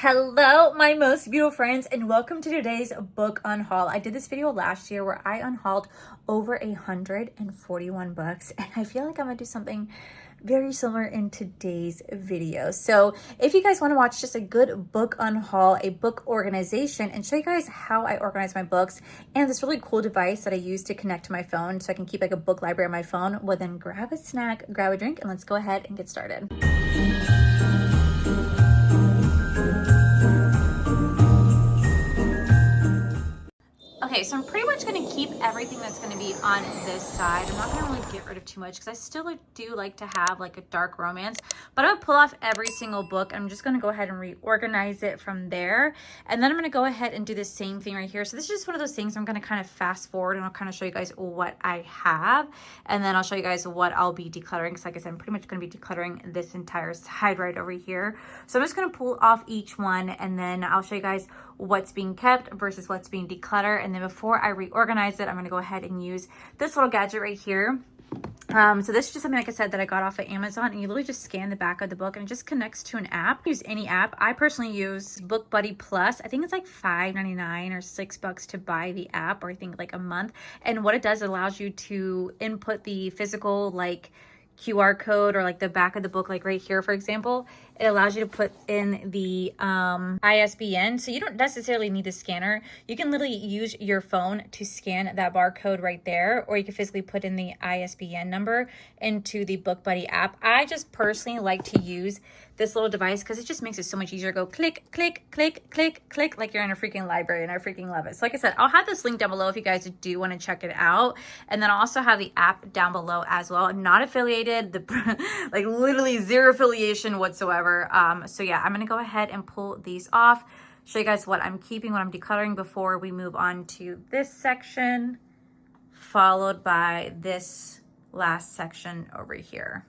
Hello, my most beautiful friends, and welcome to today's book unhaul. I did this video last year where I unhauled over 141 books, and I feel like I'm gonna do something very similar in today's video. So if you guys want to watch just a good book unhaul, a book organization, and show you guys how I organize my books and this really cool device that I use to connect to my phone so I can keep like a book library on my phone, well then grab a snack, grab a drink, and let's go ahead and get started. Okay, so I'm pretty much going to keep everything that's going to be on this side. I'm not going to really get rid of too much because I still do like to have like a dark romance, but I'm going to pull off every single book. I'm just going to go ahead and reorganize it from there. And then I'm going to go ahead and do the same thing right here. So this is just one of those things I'm going to kind of fast forward and I'll kind of show you guys what I have. And then I'll show you guys what I'll be decluttering. Because like I said, I'm pretty much going to be decluttering this entire side right over here. So I'm just going to pull off each one and then I'll show you guys what's being kept versus what's being decluttered. And then before I reorganize it, I'm going to go ahead and use this little gadget right here. So this is just something, like I said, that I got off of Amazon, and you literally just scan the back of the book and it just connects to an app. Use any app. I personally use BookBuddy Plus. I think it's like $5.99 or $6 to buy the app, or I think like a month. And what it does, it allows you to input the physical like QR code or like the back of the book, like right here, for example. It allows you to put in the ISBN. So you don't necessarily need the scanner. You can literally use your phone to scan that barcode right there, or you can physically put in the ISBN number into the BookBuddy app. I just personally like to use this little device because it just makes it so much easier to go click, click, click, click, click, like you're in a freaking library, and I freaking love it. So like I said, I'll have this link down below if you guys do want to check it out. And then I'll also have the app down below as well. I'm not affiliated, like literally zero affiliation whatsoever. So yeah, I'm going to go ahead and pull these off, show you guys what I'm keeping, what I'm decluttering before we move on to this section, followed by this last section over here.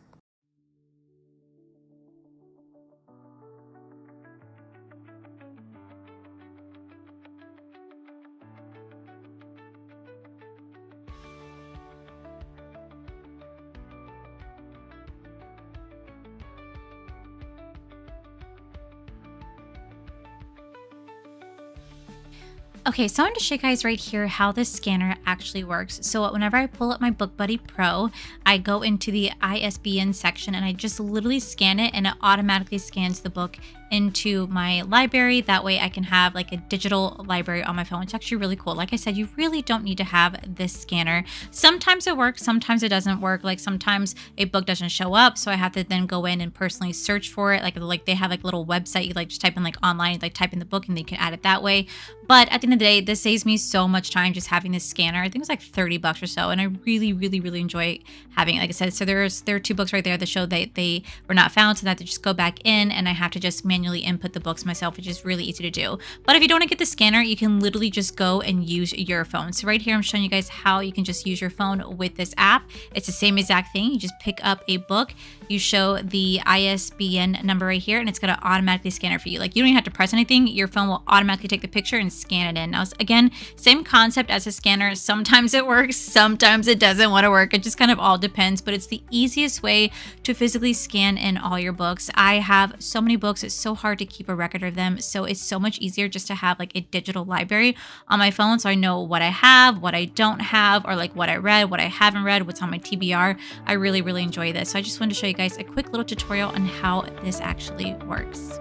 Okay, so I want to show you guys right here how this scanner actually works. So whenever I pull up my BookBuddy Pro, I go into the ISBN section and I just literally scan it, and it automatically scans the book into my library. That way I can have like a digital library on my phone. It's actually really cool. Like I said, you really don't need to have this scanner. Sometimes it works, sometimes it doesn't work. Like sometimes a book doesn't show up, so I have to then go in and personally search for it. Like they have like a little website, you like just type in like online, like type in the book and they can add it that way. But at the end of the day, this saves me so much time just having this scanner. I think it was like $30 or so, and I really enjoy having it. Like I said, so there are 2 books right there that show that they were not found, so that to just go back in and I have to just manually input the books myself, which is really easy to do. But if you don't want to get the scanner, you can literally just go and use your phone. So right here, I'm showing you guys how you can just use your phone with this app. It's the same exact thing. You just pick up a book, you show the ISBN number right here, and it's going to automatically scan it for you. Like you don't even have to press anything. Your phone will automatically take the picture and scan it in. Now, again, same concept as a scanner. Sometimes it works, sometimes it doesn't want to work. It just kind of all depends, but it's the easiest way to physically scan in all your books. I have so many books. It's so hard to keep a record of them. So it's so much easier just to have like a digital library on my phone. So I know what I have, what I don't have, or like what I read, what I haven't read, what's on my TBR. I really enjoy this. So I just wanted to show you guys a quick little tutorial on how this actually works.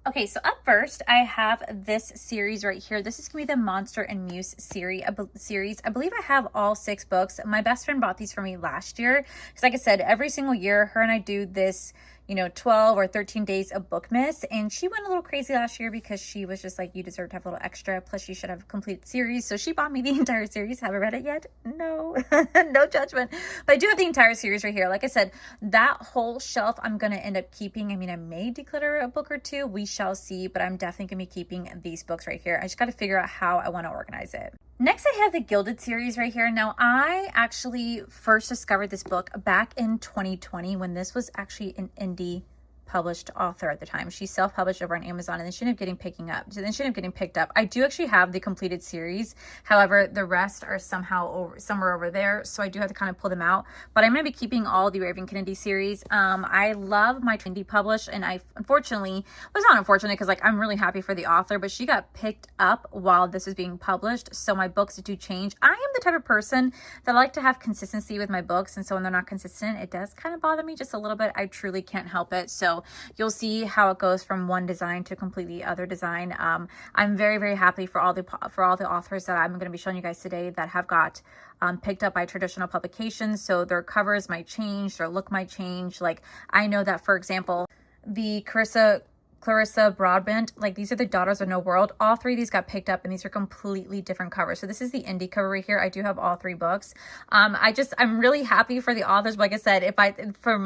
Okay, so up first, I have this series right here. This is going to be the Monster and Muse series. I believe I have all 6 books. My best friend bought these for me last year. Because like I said, every single year, her and I do this, 12 or 13 days of Bookmas. And she went a little crazy last year because she was just like, you deserve to have a little extra. Plus, you should have a complete series. So she bought me the entire series. Haven't read it yet? No, no judgment. But I do have the entire series right here. Like I said, that whole shelf I'm going to end up keeping. I mean, I may declutter a book or two. We shall see. But I'm definitely going to be keeping these books right here. I just got to figure out how I want to organize it. Next, I have the Gilded series right here. Now, I actually first discovered this book back in 2020 when this was actually an indie published author at the time. She self-published over on Amazon, and then she ended up getting picked up. I do actually have the completed series. However, the rest are somewhere over there, so I do have to kind of pull them out. But I'm going to be keeping all the Raven Kennedy series. I love my indie published, and I unfortunately, well, it's not unfortunate because like I'm really happy for the author, but she got picked up while this was being published, so my books do change. I am the type of person that I like to have consistency with my books, and so when they're not consistent, it does kind of bother me just a little bit. I truly can't help it. So you'll see how it goes from one design to completely other design. I'm very, very happy for all the authors that I'm going to be showing you guys today that have got picked up by traditional publications. So their covers might change, their look might change. Like I know that, for example, the Clarissa Broadbent, like these are the Daughters of No World. All 3 of these got picked up and these are completely different covers. So this is the indie cover right here. I do have all 3 books. I'm really happy for the authors. Like I said, for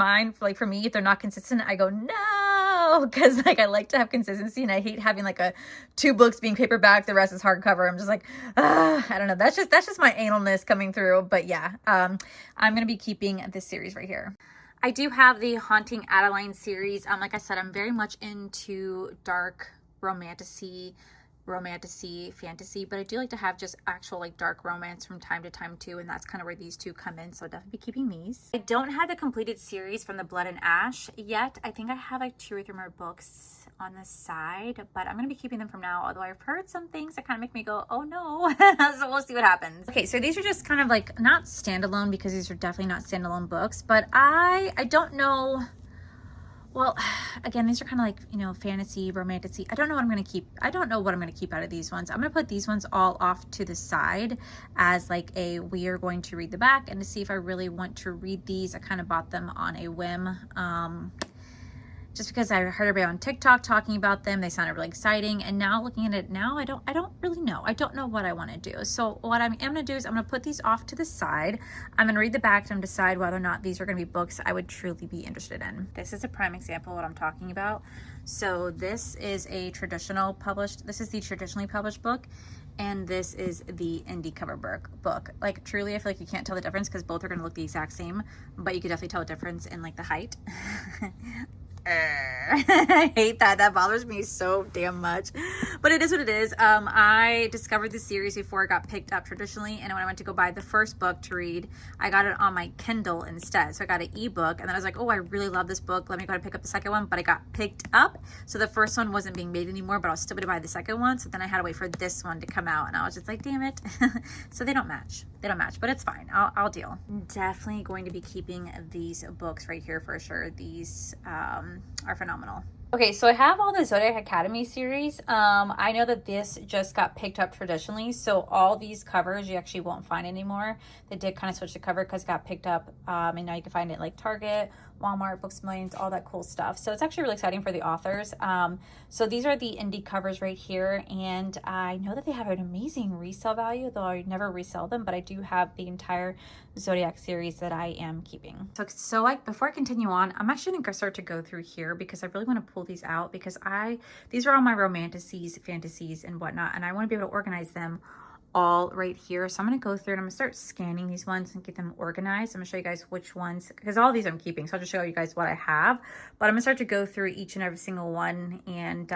me, if they're not consistent, I go, no, because like I like to have consistency and I hate having like 2 books being paperback, the rest is hardcover. I'm just like, I don't know. That's just my analness coming through. But yeah, I'm going to be keeping this series right here. I do have the Haunting Adeline series. Like I said, I'm very much into dark romantasy, fantasy, but I do like to have just actual like dark romance from time to time too, and that's kind of where these 2 come in, so I'll definitely be keeping these. I don't have the completed series from the Blood and Ash yet. I think I have like 2 or 3 more books on the side, but I'm going to be keeping them from now, although I've heard some things that kind of make me go, oh no. So we'll see what happens. Okay, so these are just kind of like not standalone because these are definitely not standalone books, but I don't know. Well, again, these are kind of like, fantasy, romantasy. I don't know what I'm going to keep. I don't know what I'm going to keep out of these ones. I'm going to put these ones all off to the side as like we are going to read the back and to see if I really want to read these. I kind of bought them on a whim. Just because I heard everybody on TikTok talking about them, they sounded really exciting. And now looking at it now, I don't really know. I don't know what I want to do. So what I'm going to do is I'm going to put these off to the side. I'm going to read the back and decide whether or not these are going to be books I would truly be interested in. This is a prime example of what I'm talking about. So this is the traditionally published book. And this is the indie cover book. Like truly, I feel like you can't tell the difference because both are going to look the exact same, but you could definitely tell a difference in like the height. I hate that bothers me so damn much, but it is what it is. I discovered this series before it got picked up traditionally, and when I went to go buy the first book to read, I got it on my Kindle instead. So I got an ebook, and then I was like, oh, I really love this book, let me go to pick up the second one, but it got picked up, so the first one wasn't being made anymore, but I was still going to buy the second one. So then I had to wait for this one to come out, and I was just like, damn it. So they don't match, but it's fine. I'll deal. I'm definitely going to be keeping these books right here for sure. These are phenomenal. Okay, so I have all the Zodiac Academy series. I know that this just got picked up traditionally, so all these covers you actually won't find anymore. They did kind of switch the cover because it got picked up, and now you can find it like Target, Walmart, Books A Million, all that cool stuff. So it's actually really exciting for the authors. So these are the indie covers right here, and I know that they have an amazing resale value, though I never resell them, but I do have the entire Zodiac series that I am keeping. So like before I continue on, I'm actually going to start to go through here because I really want to pull these out because these are all my romantasies, fantasies, and whatnot, and I want to be able to organize them all right here. So I'm going to go through and I'm going to start scanning these ones and get them organized. I'm going to show you guys which ones, because all these I'm keeping, so I'll just show you guys what I have, but I'm going to start to go through each and every single one and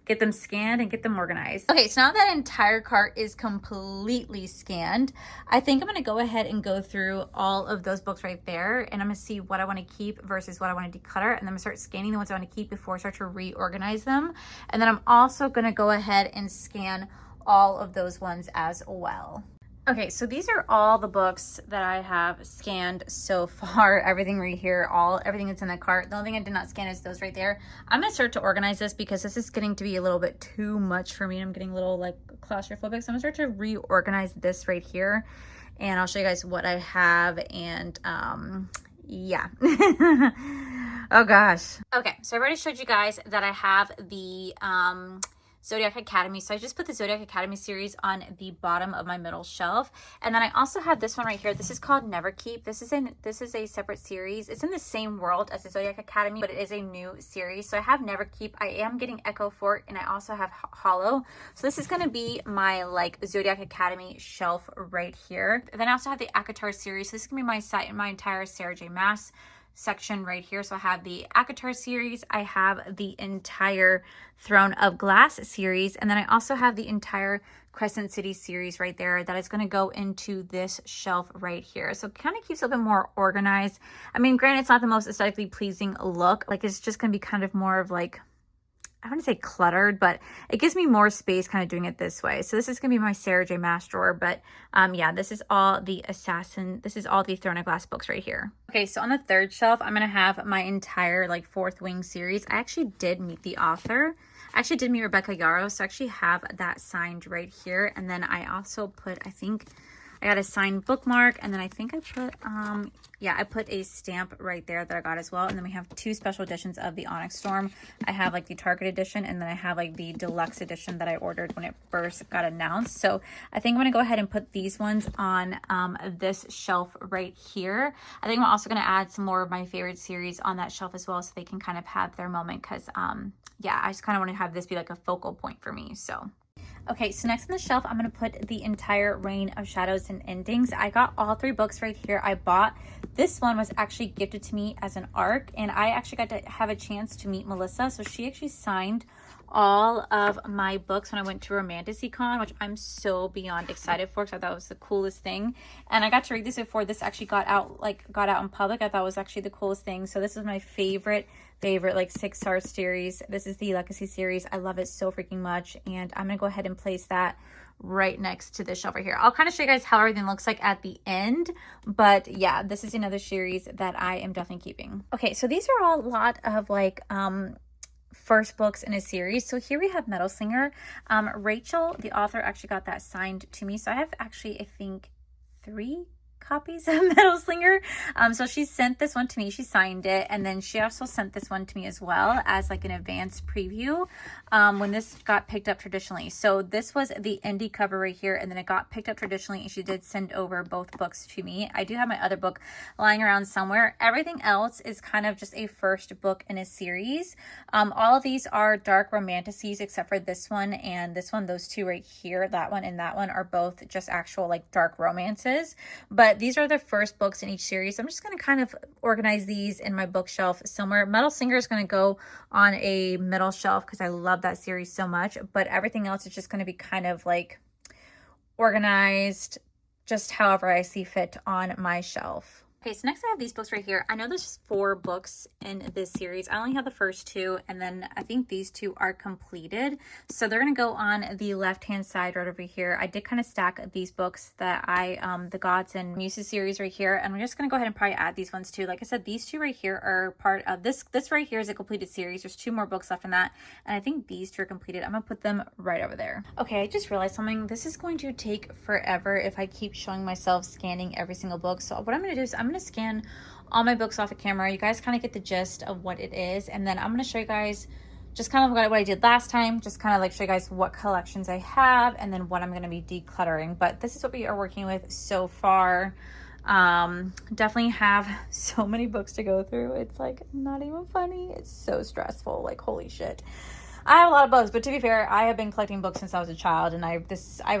get them scanned and get them organized. Okay, so now that entire cart is completely scanned, I think I'm going to go ahead and go through all of those books right there, and I'm going to see what I want to keep versus what I want to declutter, and then I'm going to start scanning the ones I want to keep before I start to reorganize them. And then I'm also going to go ahead and scan all of those ones as well. Okay, so these are all the books that I have scanned so far. Everything right here, everything that's in the cart. The only thing I did not scan is those right there. I'm gonna start to organize this because this is getting to be a little bit too much for me. I'm getting a little like claustrophobic. So I'm gonna start to reorganize this right here, and I'll show you guys what I have. And yeah. Oh gosh. Okay, so I already showed you guys that I have the Zodiac Academy. So I just put the Zodiac Academy series on the bottom of my middle shelf. And then I also have this one right here. This is called Never Keep. This is a separate series. It's in the same world as the Zodiac Academy, but it is a new series. So I have Never Keep. I am getting Echo Fort, and I also have Hollow. So this is going to be my like Zodiac Academy shelf right here. And then I also have the ACOTAR series. So this is going to be my entire Sarah J. Maas section right here. So I have the ACOTAR series, I have the entire Throne of Glass series, and then I also have the entire Crescent City series right there that is going to go into this shelf right here. So it kind of keeps it a bit more organized. I mean, granted, it's not the most aesthetically pleasing look. Like, it's just going to be kind of more of like, I wouldn't say cluttered, but it gives me more space kind of doing it this way. So this is going to be my Sarah J. Maas drawer, but yeah, this is all the this is all the Throne of Glass books right here. Okay, so on the third shelf, I'm going to have my entire like Fourth Wing series. I actually did meet the author. I actually did meet Rebecca Yarros, so I actually have that signed right here. And then I also put, I think I got a signed bookmark, and then I think I put, yeah, I put a stamp right there that I got as well. And then we have two special editions of the Onyx Storm. I have like the Target edition, and then I have like the deluxe edition that I ordered when it first got announced. So I think I'm gonna go ahead and put these ones on this shelf right here. I think I'm also gonna add some more of my favorite series on that shelf as well, so they can kind of have their moment, because yeah, I just kind of want to have this be like a focal point for me. So okay, so next on the shelf, I'm going to put the entire Reign of Shadows and Endings. I got all three books right here. I bought, this one was actually gifted to me as an ARC, and I actually got to have a chance to meet Melissa. So she actually signed all of my books when I went to Romanticycon, which I'm so beyond excited for, because I thought it was the coolest thing. And I got to read this before this actually got out in public. I thought it was actually the coolest thing. So this is my favorite like 6-star series. This is the Legacy series. I love it so freaking much, and I'm gonna go ahead and place that right next to this shelf right here. I'll kind of show you guys how everything looks like at the end, but yeah, this is another series that I am definitely keeping. Okay, so these are all a lot of like first books in a series. So here we have Metal Slinger. Rachel, the author, actually got that signed to me. So I have actually, I think, 3 copies of Metal Slinger. So she sent this one to me. She signed it, and then she also sent this one to me as well as like an advanced preview when this got picked up traditionally. So this was the indie cover right here, and then it got picked up traditionally, and she did send over both books to me. I do have my other book lying around somewhere. Everything else is kind of just a first book in a series. All of these are dark romanticies except for this one and this one. Those two right here, that one and that one, are both just actual like dark romances. But these are the first books in each series. I'm just going to kind of organize these in my bookshelf somewhere. Metal Slinger is going to go on a middle shelf because I love that series so much. But everything else is just going to be kind of like organized just however I see fit on my shelf. Okay, so next I have these books right here. I know there's 4 books in this series. I only have the first 2, and then I think these 2 are completed. So they're going to go on the left-hand side right over here. I did kind of stack these books that the Gods and Muses series right here, and I'm just going to go ahead and probably add these ones too. Like I said, these 2 right here are part of this. This right here is a completed series. There's 2 more books left in that, and I think these 2 are completed. I'm going to put them right over there. Okay, I just realized something. This is going to take forever if I keep showing myself scanning every single book. So what I'm going to do is I'm going to scan all my books off the camera. You guys kind of get the gist of what it is, and then I'm going to show you guys just kind of what I did last time, just kind of like show you guys what collections I have and then what I'm going to be decluttering. But this is what we are working with so far. Definitely have so many books to go through. It's like not even funny. It's so stressful, like holy shit. I have a lot of books, but to be fair, I have been collecting books since I was a child, and I've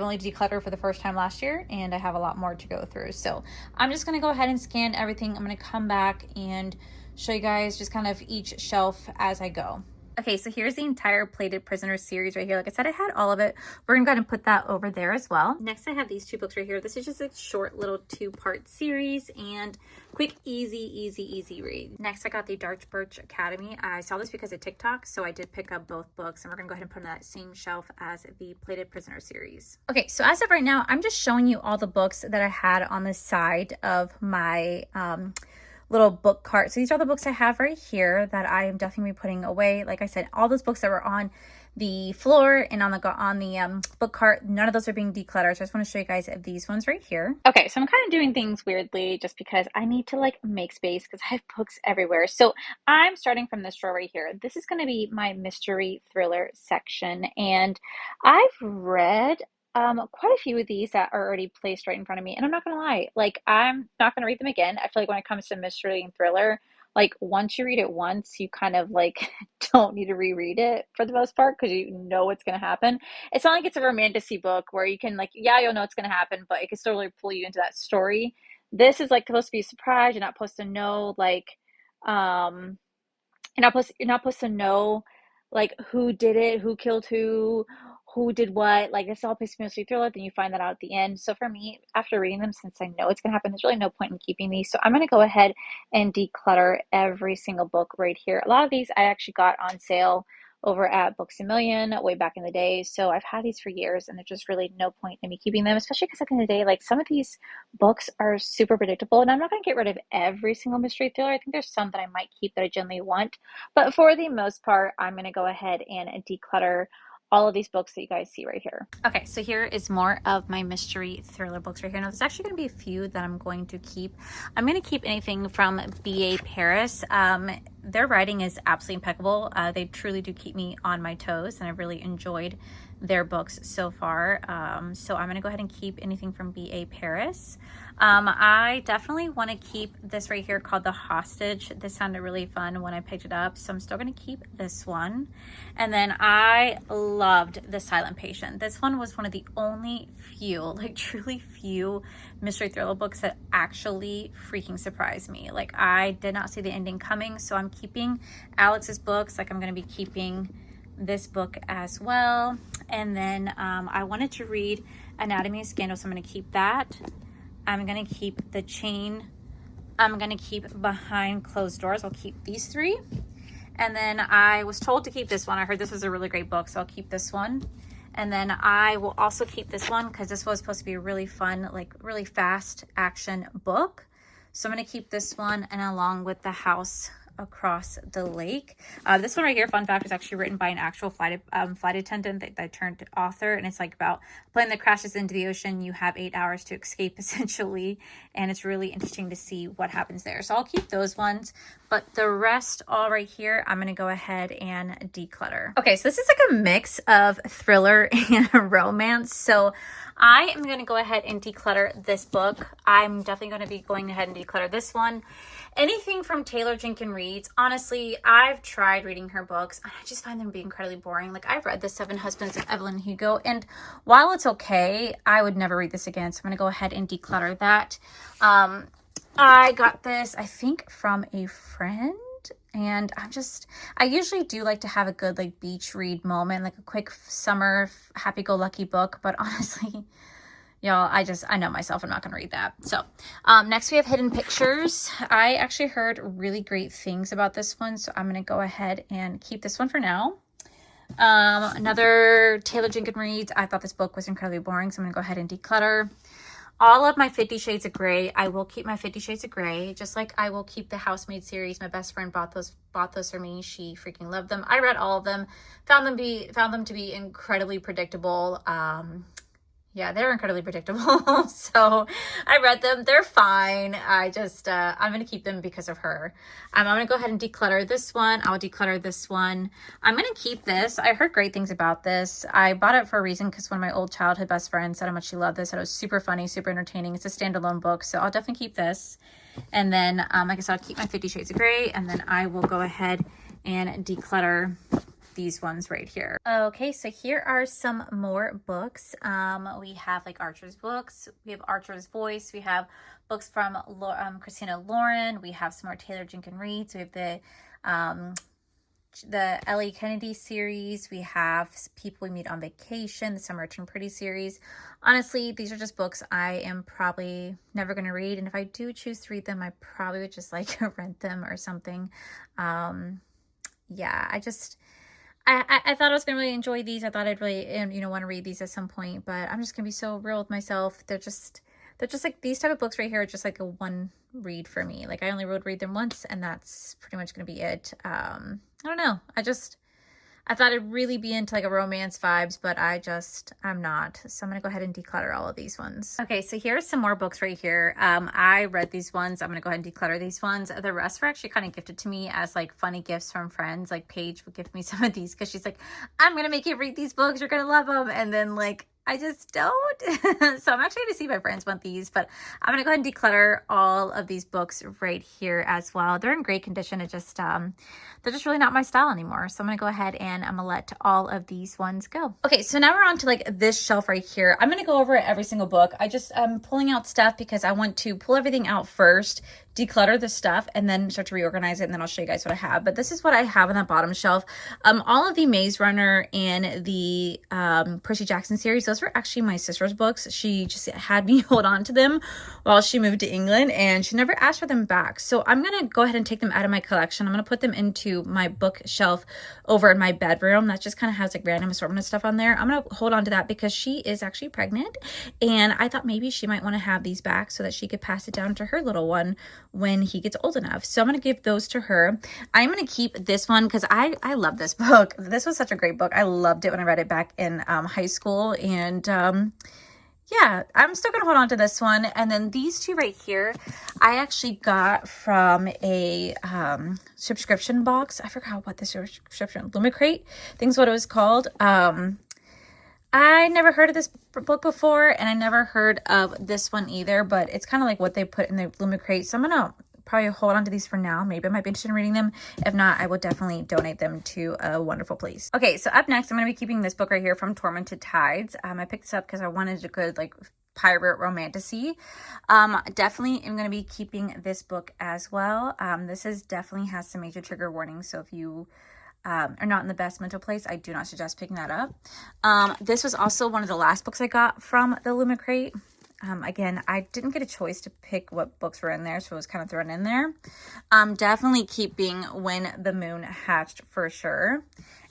only decluttered for the first time last year, and I have a lot more to go through. So I'm just going to go ahead and scan everything. I'm going to come back and show you guys just kind of each shelf as I go. Okay, so here's the entire Plated Prisoner series right here. Like I said, I had all of it. We're gonna go ahead and put that over there as well. Next, I have these two books right here. This is just a short little 2-part series and quick, easy read. Next, I got the Dark Birch Academy. I saw this because of TikTok, so I did pick up both books, and we're gonna go ahead and put them on that same shelf as the Plated Prisoner series. Okay, so as of right now, I'm just showing you all the books that I had on the side of my little book cart. So these are the books I have right here that I am definitely putting away. Like I said, all those books that were on the floor and on the book cart, none of those are being decluttered. So I just want to show you guys these ones right here. Okay, so I'm kind of doing things weirdly just because I need to like make space because I have books everywhere. So I'm starting from this drawer right here. This is going to be my mystery thriller section, and I've read quite a few of these that are already placed right in front of me. And I'm not gonna lie, like I'm not gonna read them again. I feel like when it comes to mystery and thriller, like once you read it once, you kind of like don't need to reread it for the most part because you know what's gonna happen. It's not like it's a romantasy book where you can like, yeah, you'll know what's gonna happen, but it can still really pull you into that story. This is like supposed to be a surprise. You're not supposed to know like you're not supposed to know like who did it, who killed who did what. Like it's all supposed to be mystery thriller, then you find that out at the end. So for me, after reading them, since I know it's gonna happen, there's really no point in keeping these. So I'm gonna go ahead and declutter every single book right here. A lot of these I actually got on sale over at Books A Million way back in the day. So I've had these for years and there's just really no point in me keeping them, especially because at the end of the day, like some of these books are super predictable and I'm not going to get rid of every single mystery thriller. I think there's some that I might keep that I genuinely want, but for the most part, I'm going to go ahead and declutter all of these books that you guys see right here. Okay, so here is more of my mystery thriller books right here. Now, there's actually going to be a few that I'm going to keep. I'm going to keep anything from B.A. Paris. Their writing is absolutely impeccable. They truly do keep me on my toes, and I've really enjoyed their books so far. So I'm going to go ahead and keep anything from B.A. Paris. I definitely want to keep this right here called The Hostage. This sounded really fun when I picked it up, so I'm still going to keep this one. And then I loved The Silent Patient. This one was one of the only few, like truly few mystery thriller books that actually freaking surprised me. Like I did not see the ending coming, so I'm keeping Alex's books. Like I'm going to be keeping this book as well. And then I wanted to read Anatomy of Scandal, so I'm going to keep that. I'm going to keep The Chain. I'm going to keep Behind Closed Doors. I'll keep these three. And then I was told to keep this one. I heard this was a really great book, so I'll keep this one. And then I will also keep this one because this was supposed to be a really fun, like really fast action book. So I'm going to keep this one, and along with The House Across the Lake. This one right here, fun fact, is actually written by an actual flight attendant that turned author, and it's like about a plane that crashes into the ocean. You have 8 hours to escape essentially, and it's really interesting to see what happens there. So I'll keep those ones, but the rest all right here, I'm going to go ahead and declutter. Okay, so this is like a mix of thriller and romance. So I am going to go ahead and declutter this book. I'm definitely going to be going ahead and declutter this one. Anything from Taylor Jenkins Reid, honestly, I've tried reading her books and I just find them to be incredibly boring. Like I've read The 7 Husbands of Evelyn Hugo, and while it's okay, I would never read this again. So I'm going to go ahead and declutter that. I got this, I think, from a friend. And I usually do like to have a good like beach read moment, like a quick summer happy-go-lucky book. But honestly, y'all, I know myself, I'm not going to read that. So next we have Hidden Pictures. I actually heard really great things about this one, so I'm going to go ahead and keep this one for now. Another Taylor Jenkins Reid. I thought this book was incredibly boring, so I'm going to go ahead and declutter. All of my 50 Shades of Grey. I will keep my 50 Shades of Grey, just like I will keep the Housemaid series. My best friend bought those for me. She freaking loved them. I read all of them. Found them to be incredibly predictable. Yeah, they're incredibly predictable. So I read them. They're fine. I'm going to keep them because of her. I'm going to go ahead and declutter this one. I'll declutter this one. I'm going to keep this. I heard great things about this. I bought it for a reason because one of my old childhood best friends said how much she loved this. Said it was super funny, super entertaining. It's a standalone book, so I'll definitely keep this. And then, like I said, I'll keep my 50 Shades of Grey, and then I will go ahead and declutter these ones right here. Okay, so here are some more books. We have like Archer's books. We have Archer's Voice. We have books from Christina Lauren. We have some more Taylor Jenkins Reid. So we have the the Ellie Kennedy series. We have People We Meet on Vacation, the Summer Turned Pretty series. Honestly, these are just books I am probably never going to read. And if I do choose to read them, I probably would just like rent them or something. Yeah, I thought I was going to really enjoy these. I thought I'd really, want to read these at some point, but I'm just going to be so real with myself. They're just like, these type of books right here are just like a one read for me. Like, I only would read them once, and that's pretty much going to be it. I don't know. I thought I'd really be into like a romance vibes, but I'm not. So I'm going to go ahead and declutter all of these ones. Okay, so here's some more books right here. I read these ones. I'm going to go ahead and declutter these ones. The rest were actually kind of gifted to me as like funny gifts from friends. Like Paige would give me some of these because she's like, I'm going to make you read these books. You're going to love them. And then like, I just don't. So I'm actually going to see if my friends want these, but I'm going to go ahead and declutter all of these books right here as well. They're in great condition. It just, they're just really not my style anymore. So I'm going to go ahead and I'm going to let all of these ones go. Okay, so now we're on to like this shelf right here. I'm going to go over every single book. I'm pulling out stuff because I want to pull everything out first, declutter the stuff, and then start to reorganize it, and then I'll show you guys what I have. But this is what I have on the bottom shelf. All of the Maze Runner and the Percy Jackson series, those were actually my sister's books. She just had me hold on to them while she moved to England, and she never asked for them back. So I'm going to go ahead and take them out of my collection. I'm going to put them into my bookshelf over in my bedroom. That just kind of has like random assortment of stuff on there. I'm going to hold on to that because she is actually pregnant, and I thought maybe she might want to have these back so that she could pass it down to her little one when he gets old enough. So I'm going to give those to her. I'm going to keep this one because I love this book. This was such a great book. I loved it when I read it back in high school. And yeah, I'm still going to hold on to this one. And then these two right here, I actually got from a subscription box. I forgot what the subscription, Lumicrate, I think is what it was called. I never heard of this book before, and I never heard of this one either, but it's kind of like what they put in the Lumicrate. So I'm going to probably hold on to these for now. Maybe I might be interested in reading them. If not, I will definitely donate them to a wonderful place. Okay, so up next, I'm going to be keeping this book right here, From Tormented Tides. I picked this up because I wanted a good, like, pirate romantasy. Definitely am going to be keeping this book as well. This definitely has some major trigger warnings, so if you are not in the best mental place, I do not suggest picking that up. This was also one of the last books I got from the Lumicrate. Again, I didn't get a choice to pick what books were in there, so it was kind of thrown in there. Definitely keeping When the Moon Hatched for sure.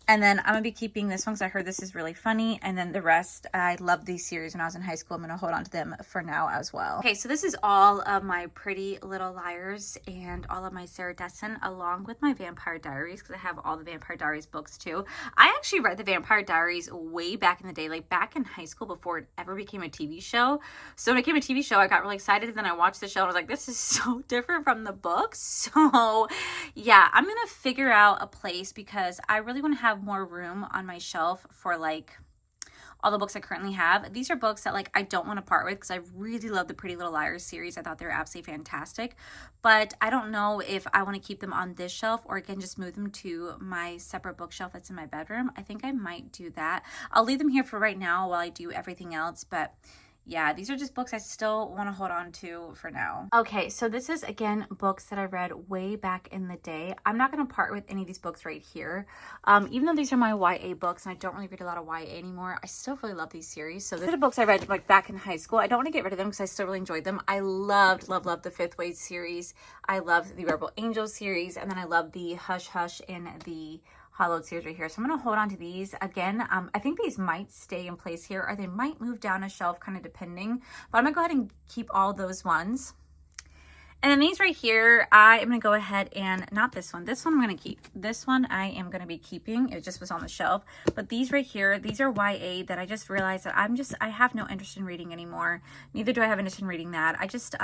And then I'm going to be keeping this one because I heard this is really funny. And then the rest, I loved these series when I was in high school. I'm going to hold on to them for now as well. Okay, so this is all of my Pretty Little Liars and all of my Sarah Dessen, along with my Vampire Diaries, because I have all the Vampire Diaries books too. I actually read the Vampire Diaries way back in the day, like back in high school before it ever became a TV show. So when it became a TV show, I got really excited. And then I watched the show and I was like, this is so different from the books. So yeah, I'm going to figure out a place because I really want to have more room on my shelf for like all the books I currently have. These are books that like I don't want to part with because I really love the Pretty Little Liars series. I thought they were absolutely fantastic, but I don't know if I want to keep them on this shelf or again just move them to my separate bookshelf that's in my bedroom. I think I might do that. I'll leave them here for right now while I do everything else, but yeah, these are just books I still want to hold on to for now. Okay, so this is, again, books that I read way back in the day. I'm not going to part with any of these books right here. Even though these are my YA books, and I don't really read a lot of YA anymore, I still really love these series. So these are the books I read like back in high school. I don't want to get rid of them because I still really enjoyed them. I loved the Fifth Wave series. I loved the Rebel Angels series, and then I loved the Hush Hush and the Hollowed series right here. So I'm going to hold on to these. Again, I think these might stay in place here or they might move down a shelf kind of depending, but I'm going to go ahead and keep all those ones. And then these right here, I am going to go ahead and, not this one. This one I'm going to keep. This one I am going to be keeping. It just was on the shelf. But these right here, these are YA that I just realized that I have no interest in reading anymore. Neither do I have interest in reading that. I just,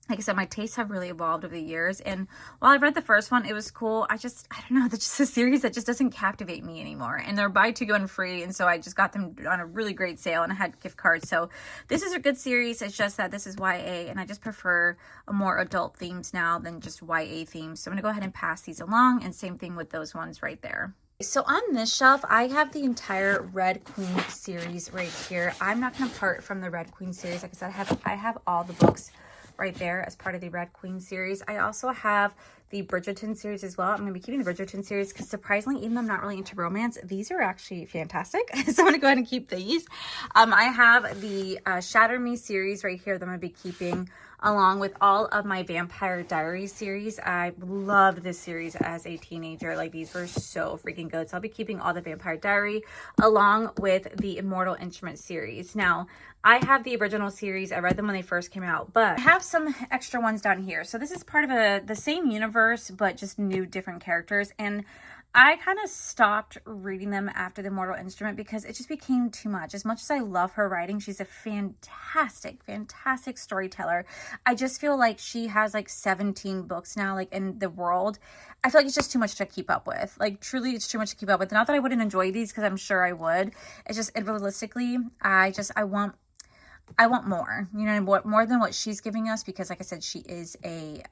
like I said, my tastes have really evolved over the years. And while I read the first one, it was cool. I don't know, that's just a series that just doesn't captivate me anymore. And they're buy two, go one free. And so I just got them on a really great sale and I had gift cards. So this is a good series. It's just that this is YA and I just prefer a more adult themes now than just YA themes. So I'm going to go ahead and pass these along. And same thing with those ones right there. So on this shelf, I have the entire Red Queen series right here. I'm not going to part from the Red Queen series. Like I said, I have all the books right there as part of the Red Queen series. I also have the Bridgerton series as well. I'm going to be keeping the Bridgerton series because surprisingly, even though I'm not really into romance, these are actually fantastic. So I'm going to go ahead and keep these. I have the Shatter Me series right here that I'm going to be keeping along with all of my Vampire Diaries series. I loved this series as a teenager. Like, these were so freaking good. So I'll be keeping all the Vampire Diary along with the Immortal Instrument series. Now, I have the original series. I read them when they first came out, but I have some extra ones down here. So this is part of the same universe, but just new different characters. And I kind of stopped reading them after the Immortal Instrument because it just became too much. As much as I love her writing, she's a fantastic, fantastic storyteller. I just feel like she has like 17 books now, like in the world. I feel like it's just too much to keep up with. Like, truly, it's too much to keep up with. Not that I wouldn't enjoy these, because I'm sure I would. It's just, realistically, I want more, you know, more than what she's giving us, because like I said, she is a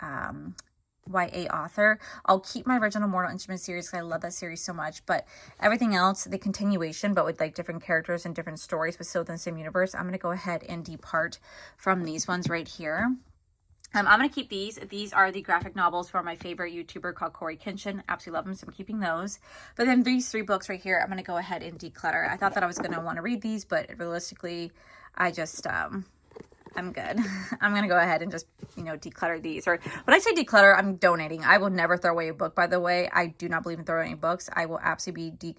YA author. I'll keep my original Mortal Instruments series because I love that series so much, but everything else, the continuation, but with like different characters and different stories, but still within the same universe, I'm going to go ahead and depart from these ones right here. I'm going to keep these. These are the graphic novels from my favorite YouTuber called Corey Kenshin. Absolutely love them, so I'm keeping those. But then these 3 books right here, I'm going to go ahead and declutter. I thought that I was going to want to read these, but realistically, I just, I'm good. I'm going to go ahead and just, you know, declutter these. Or when I say declutter, I'm donating. I will never throw away a book, by the way. I do not believe in throwing away books. I will absolutely be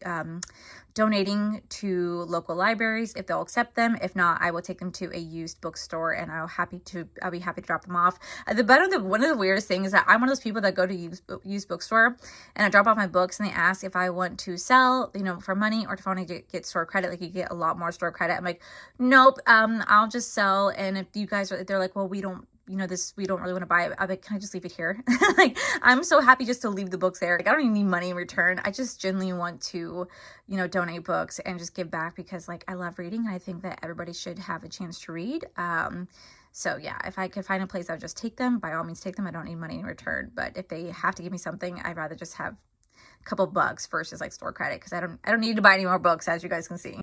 donating to local libraries if they'll accept them. If not, I will take them to a used bookstore, and I'll be happy to drop them off. One of the weirdest things is that I'm one of those people that go to used bookstore and I drop off my books and they ask if I want to sell, you know, for money, or if I want to get store credit. Like, you get a lot more store credit. I'm like, nope, I'll just sell. And if you guys are, they're like, well, we don't, you know, we don't really want to buy it. I'm like, can I just leave it here? Like, I'm so happy just to leave the books there. Like, I don't even need money in return. I just genuinely want to, you know, donate books and just give back, because like, I love reading, and I think that everybody should have a chance to read. So yeah, if I could find a place, I would just take them. By all means, take them. I don't need money in return. But if they have to give me something, I'd rather just have couple bucks versus like store credit, because I don't need to buy any more books, as you guys can see.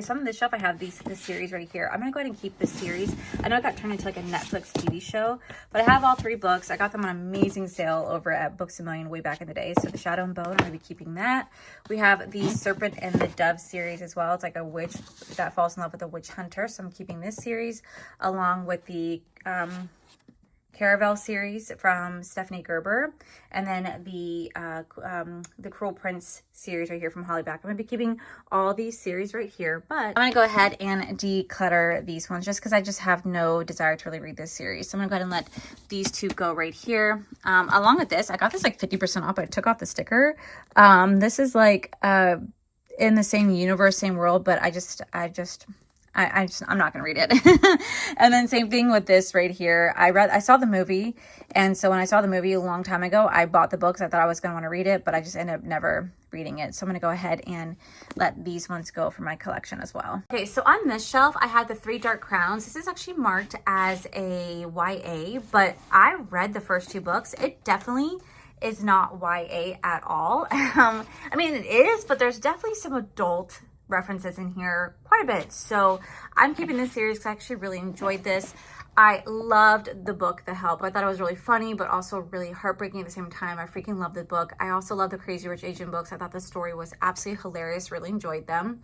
So on this shelf I have this series right here. I'm gonna go ahead and keep this series. I know it got turned into like a Netflix TV show, but I have all 3 books. I got them on amazing sale over at Books A Million way back in the day. So the Shadow and Bone, I'm gonna be keeping that. We have the Serpent and the Dove series as well. It's like a witch that falls in love with a witch hunter, so I'm keeping this series along with the Caravel series from Stephanie Gerber, and then the Cruel Prince series right here from Holly Back. I'm going to be keeping all these series right here, but I'm going to go ahead and declutter these ones just because I just have no desire to really read this series. So I'm going to go ahead and let these 2 go right here. Along with this, I got this like 50% off, but I took off the sticker. This is like in the same universe, same world, but I'm not going to read it. And then same thing with this right here. I saw the movie. And so when I saw the movie a long time ago, I bought the books. I thought I was going to want to read it, but I just ended up never reading it. So I'm going to go ahead and let these ones go for my collection as well. Okay, so on this shelf, I have the 3 Dark Crowns. This is actually marked as a YA, but I read the first 2 books. It definitely is not YA at all. I mean, it is, but there's definitely some adult references in here quite a bit. So I'm keeping this series because I actually really enjoyed this. I loved the book, The Help. I thought it was really funny, but also really heartbreaking at the same time. I freaking love the book. I also love the Crazy Rich Asian books. I thought the story was absolutely hilarious. Really enjoyed them.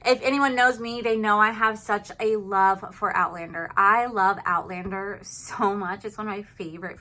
If anyone knows me, they know I have such a love for Outlander. I love Outlander so much. It's one of my favorite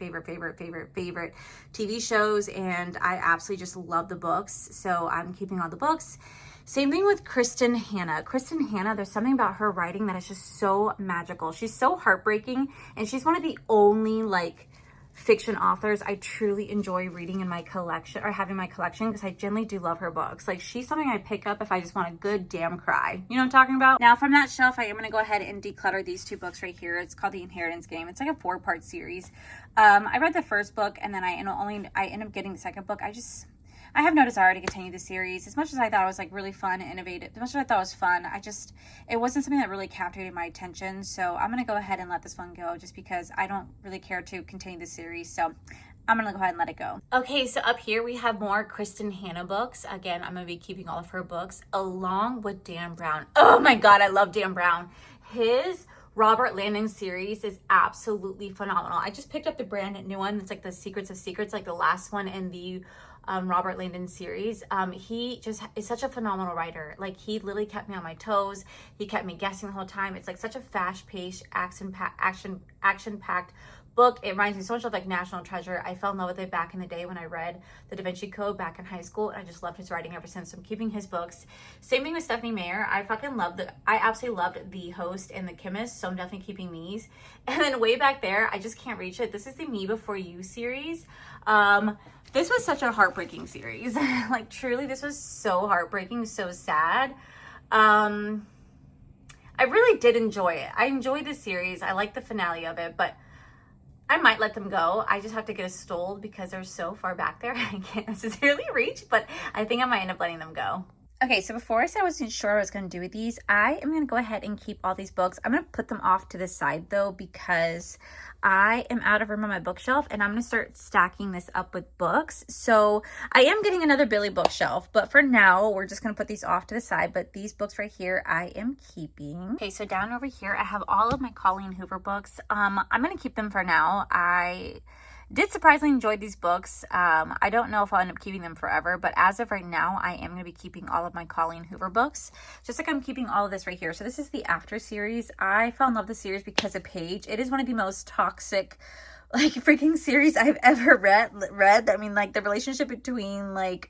TV shows, and I absolutely just love the books. So I'm keeping all the books. Same thing with Kristen Hanna. Kristen Hanna, there's something about her writing that is just so magical. She's so heartbreaking, and she's one of the only like fiction authors I truly enjoy reading in my collection, or having in my collection, because I generally do love her books. Like, she's something I pick up if I just want a good damn cry. You know what I'm talking about? Now from that shelf, I am going to go ahead and declutter these 2 books right here. It's called The Inheritance Game. It's like a 4-part series. I read the first book, and then I end up getting the second book. I have no desire to continue the series. As much as I thought it was like really fun and innovative, as much as I thought it was fun, it wasn't something that really captivated my attention. So I'm going to go ahead and let this one go, just because I don't really care to continue the series. So I'm going to go ahead and let it go. Okay, so up here we have more Kristen Hanna books. Again, I'm going to be keeping all of her books along with Dan Brown. Oh my God, I love Dan Brown. His Robert Landon series is absolutely phenomenal. I just picked up the brand new one. It's like the Secrets of Secrets, like the last one in the Robert Landon series. He just is such a phenomenal writer. Like, he literally kept me on my toes. He kept me guessing the whole time. It's like such a fast-paced, action-packed book. It reminds me so much of like National Treasure. I fell in love with it back in the day when I read the Da Vinci Code back in high school, and I just loved his writing ever since. So I'm keeping his books. Same thing with Stephanie Meyer. I absolutely loved The Host and The Chemist, so I'm definitely keeping these. And then way back there, I just can't reach it. This is the Me Before You series. This was such a heartbreaking series. Like, truly, this was so heartbreaking, so sad. I really did enjoy it. I enjoyed the series. I liked the finale of it, but I might let them go. I just have to get a stole because they're so far back there. I can't necessarily reach, but I think I might end up letting them go. Okay, so before I said I wasn't sure what I was going to do with these, I am going to go ahead and keep all these books. I'm going to put them off to the side though, because I am out of room on my bookshelf and I'm going to start stacking this up with books. So I am getting another Billy bookshelf, but for now, we're just going to put these off to the side. But these books right here, I am keeping. Okay, so down over here, I have all of my Colleen Hoover books. I'm going to keep them for now. I did surprisingly enjoy these books. I don't know if I'll end up keeping them forever, but as of right now, I am going to be keeping all of my Colleen Hoover books, just like I'm keeping all of this right here. So this is the After series. I fell in love with the series because of Paige. It is one of the most toxic, like, freaking series I've ever read. I mean, like, the relationship between, like,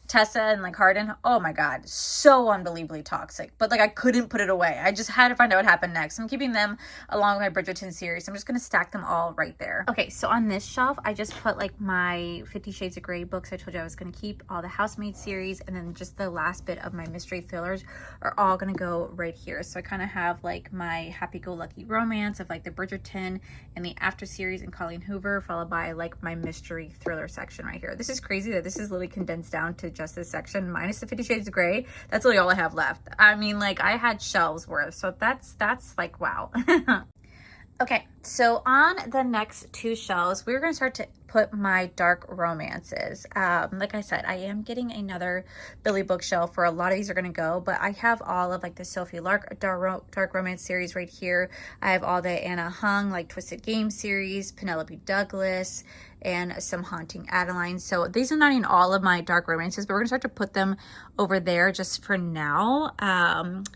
Tessa and like Hardin, oh my god, so unbelievably toxic. But like, I couldn't put it away. I just had to find out what happened next. I'm keeping them along with my Bridgerton series. I'm just gonna stack them all right there. Okay, so on this shelf, I just put like my 50 Shades of Grey books I told you I was gonna keep, all the Housemaid series, and then just the last bit of my mystery thrillers are all gonna go right here. So I kind of have like my happy-go-lucky romance of like the Bridgerton and the After series and Colleen Hoover, followed by like my mystery thriller section right here. This is crazy that this is literally condensed down to just this section minus the 50 Shades of Grey. That's really all I have left. I mean, like, I had shelves worth, so that's like, wow. Okay, so on the next two shelves, we're going to start to put my dark romances. Like I said, I am getting another Billy bookshelf where a lot of these are going to go, but I have all of like the Sophie Lark dark romance series right here. I have all the Anna Hung, like Twisted Game series, Penelope Douglas, and some Haunting Adeline. So these are not in all of my dark romances, but we're gonna start to put them over there just for now,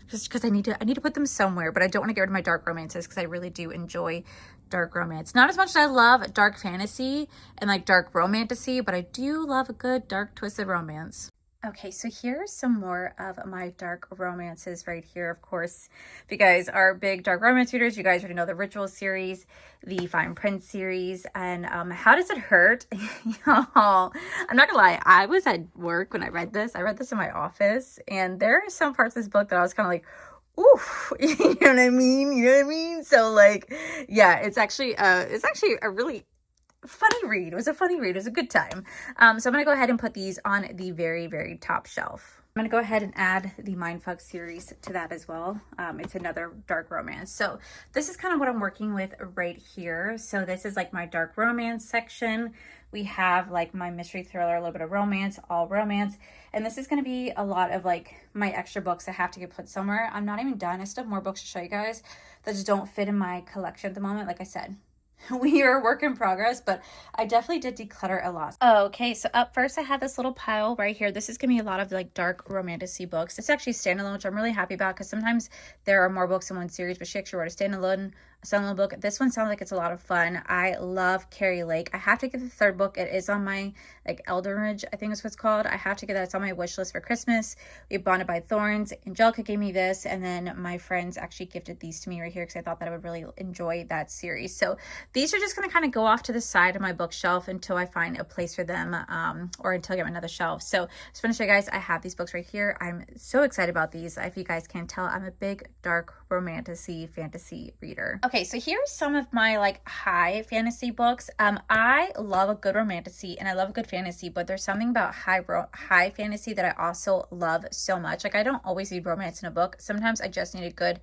just because I need to put them somewhere. But I don't want to get rid of my dark romances because I really do enjoy dark romance. Not as much as I love dark fantasy and like dark romantasy, but I do love a good dark twisted romance. Okay, so here's some more of my dark romances right here. Of course, if you guys are big dark romance readers, you guys already know the Ritual series, the Fine Print series, and How Does It Hurt? Y'all, I'm not gonna lie, I was at work when I read this. I read this in my office, and there are some parts of this book that I was kind of like, oof, you know what I mean? You know what I mean? So like, yeah, it's actually a really funny read. It was a funny read. It was a good time. So I'm going to go ahead and put these on the very, very top shelf. I'm going to go ahead and add the Mindfuck series to that as well. It's another dark romance. So this is kind of what I'm working with right here. So this is like my dark romance section. We have like my mystery thriller, a little bit of romance, all romance. And this is going to be a lot of like my extra books that have to get put somewhere. I'm not even done. I still have more books to show you guys that just don't fit in my collection at the moment. Like I said, we are a work in progress, but I definitely did declutter a lot. Okay, so up first I have this little pile right here. This is gonna be a lot of like dark romantasy books. It's actually standalone, which I'm really happy about because sometimes there are more books in one series, but she actually wrote a standalone book. This one sounds like it's a lot of fun. I love Carrie Lake. I have to get the third book. It is on my like Eldenridge, I think is what it's called. I have to get that. It's on my wish list for Christmas. We Bonded by Thorns. Angelica gave me this, and then my friends actually gifted these to me right here because I thought that I would really enjoy that series. So these are just going to kind of go off to the side of my bookshelf until I find a place for them, or until I get another shelf. So just want to show you guys, I have these books right here. I'm so excited about these. If you guys can't tell, I'm a big dark romantasy fantasy reader. Okay, so here's some of my like high fantasy books. I love a good romantasy and I love a good fantasy, but there's something about high fantasy that I also love so much. Like, I don't always need romance in a book. Sometimes I just need a good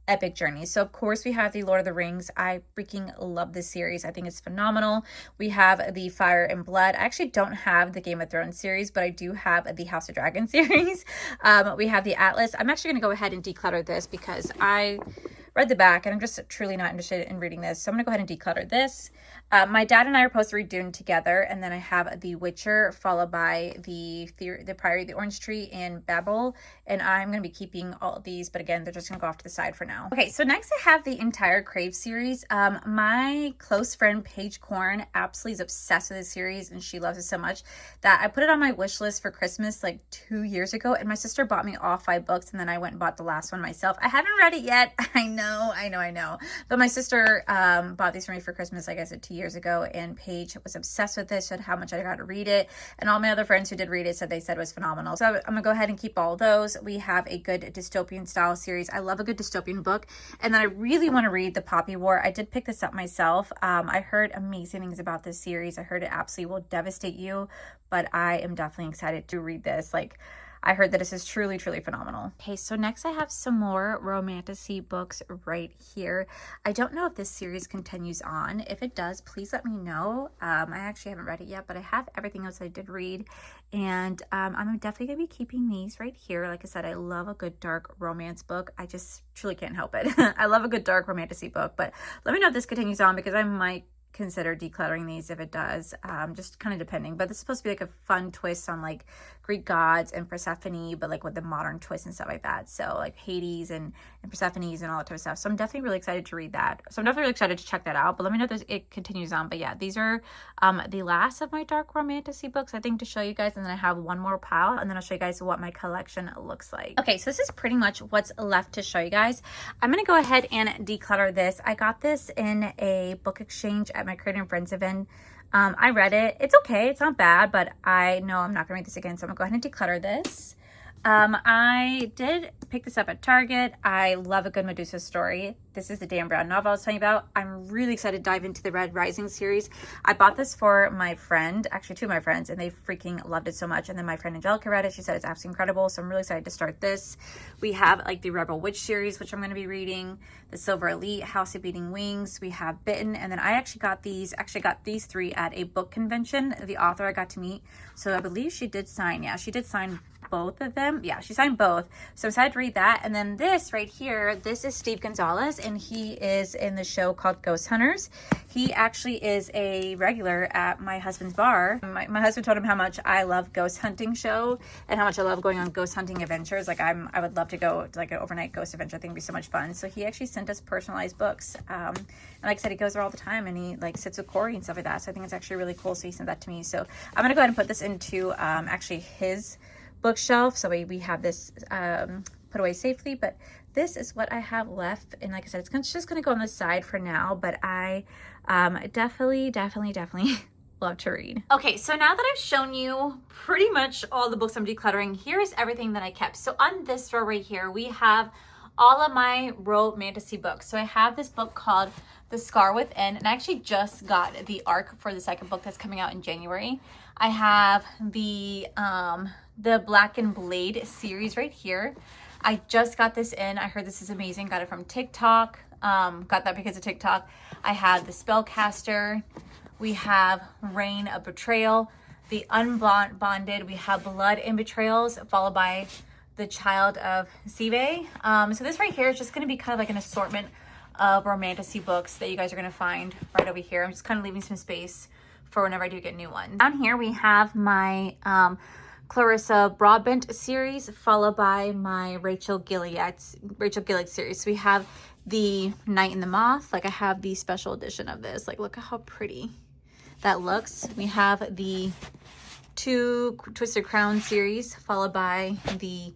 epic journey. So of course we have the Lord of the Rings. I freaking love this series. I think it's phenomenal. We have the Fire and Blood. I actually don't have the Game of Thrones series, but I do have the House of Dragon series. We have the Atlas. I'm actually going to go ahead and declutter this because I read the back and I'm just truly not interested in reading this. So I'm gonna go ahead and declutter this. My dad and I are supposed to read Dune together, and then I have The Witcher followed by the Priory, the Orange Tree, and Babel, and I'm going to be keeping all of these, but again, they're just going to go off to the side for now. Okay, so next I have the entire Crave series. My close friend Paige Korn absolutely is obsessed with this series, and she loves it so much that I put it on my wish list for Christmas like 2 years ago, and my sister bought me all 5 books, and then I went and bought the last one myself. I haven't read it yet. I know, but my sister bought these for me for Christmas, like I said, 2 years ago, and Paige was obsessed with this, said how much I got to read it, and all my other friends who did read it said they said it was phenomenal. So I'm gonna go ahead and keep all those. We have a good dystopian style series. I love a good dystopian book, and then I really want to read The Poppy War. I did pick this up myself. I heard amazing things about this series. I heard it absolutely will devastate you, but I am definitely excited to read this. Like, I heard that this is truly, truly phenomenal. Okay, so next I have some more romantasy books right here. I don't know if this series continues on. If it does, please let me know. I actually haven't read it yet, but I have everything else I did read. And I'm definitely going to be keeping these right here. Like I said, I love a good dark romance book. I just truly can't help it. I love a good dark romantasy book, but let me know if this continues on, because I might consider decluttering these if it does, just kind of depending. But this is supposed to be like a fun twist on like Greek gods and Persephone, but like with the modern twist and stuff like that. So like Hades and Persephone's and all that type of stuff. So I'm definitely really excited to read that. So I'm definitely really excited to check that out, but let me know if it continues on. But yeah, these are the last of my dark romantasy books, I think, to show you guys, and then I have one more pile, and then I'll show you guys what my collection looks like. Okay, so this is pretty much what's left to show you guys. I'm gonna go ahead and declutter this. I got this in a book exchange at my Creative Friends event. I read it. It's okay. It's not bad, but I know I'm not gonna read this again, so I'm gonna go ahead and declutter this. I did pick this up at Target. I love a good Medusa story. This is the Dan Brown novel I was telling you about. I'm really excited to dive into the Reorganizing series. I bought this for my friend, actually 2 of my friends, and they freaking loved it so much. And then my friend Angelica read it. She said it's absolutely incredible. So I'm really excited to start this. We have like the Rebel Witch series, which I'm going to be reading. The Silver Elite, House of Beating Wings. We have Bitten. And then I actually got these 3 at a book convention. The author I got to meet. So I believe she did sign. Yeah, she did sign both of them. Yeah, she signed both. So I'm excited to read that. And then this right here, this is Steve Gonzalez, and he is in the show called Ghost Hunters. He actually is a regular at my husband's bar. My husband told him how much I love ghost hunting show and how much I love going on ghost hunting adventures. Like I would love to go to like an overnight ghost adventure. I think it'd be so much fun. So he actually sent us personalized books. And like I said, he goes there all the time, and he like sits with Corey and stuff like that. So I think it's actually really cool. So he sent that to me. So I'm going to go ahead and put this into actually his bookshelf, so we have this put away safely. But this is what I have left, and like I said, it's just gonna go on the side for now, but I definitely love to read. Okay, so now that I've shown you pretty much all the books I'm decluttering, here's everything that I kept. So on this row right here, we have all of my romantasy books. So I have this book called The Scar Within, and I actually just got the arc for the second book that's coming out in January. I have the Black and Blade series right here. I just got this in. I heard this is amazing. Got it from TikTok. Got that because of TikTok. I have the Spellcaster. We have Reign of Betrayal. The Unbonded. We have Blood and Betrayals, followed by The Child of Sive. So this right here is just going to be kind of like an assortment of romantasy books that you guys are going to find right over here. I'm just kind of leaving some space for whenever I do get new ones. Down here we have my Clarissa Broadbent series, followed by my Rachel Gilead series. So we have the Night in the Moth. Like I have the special edition of this. Like look at how pretty that looks. We have the 2 Twisted Crown series, followed by the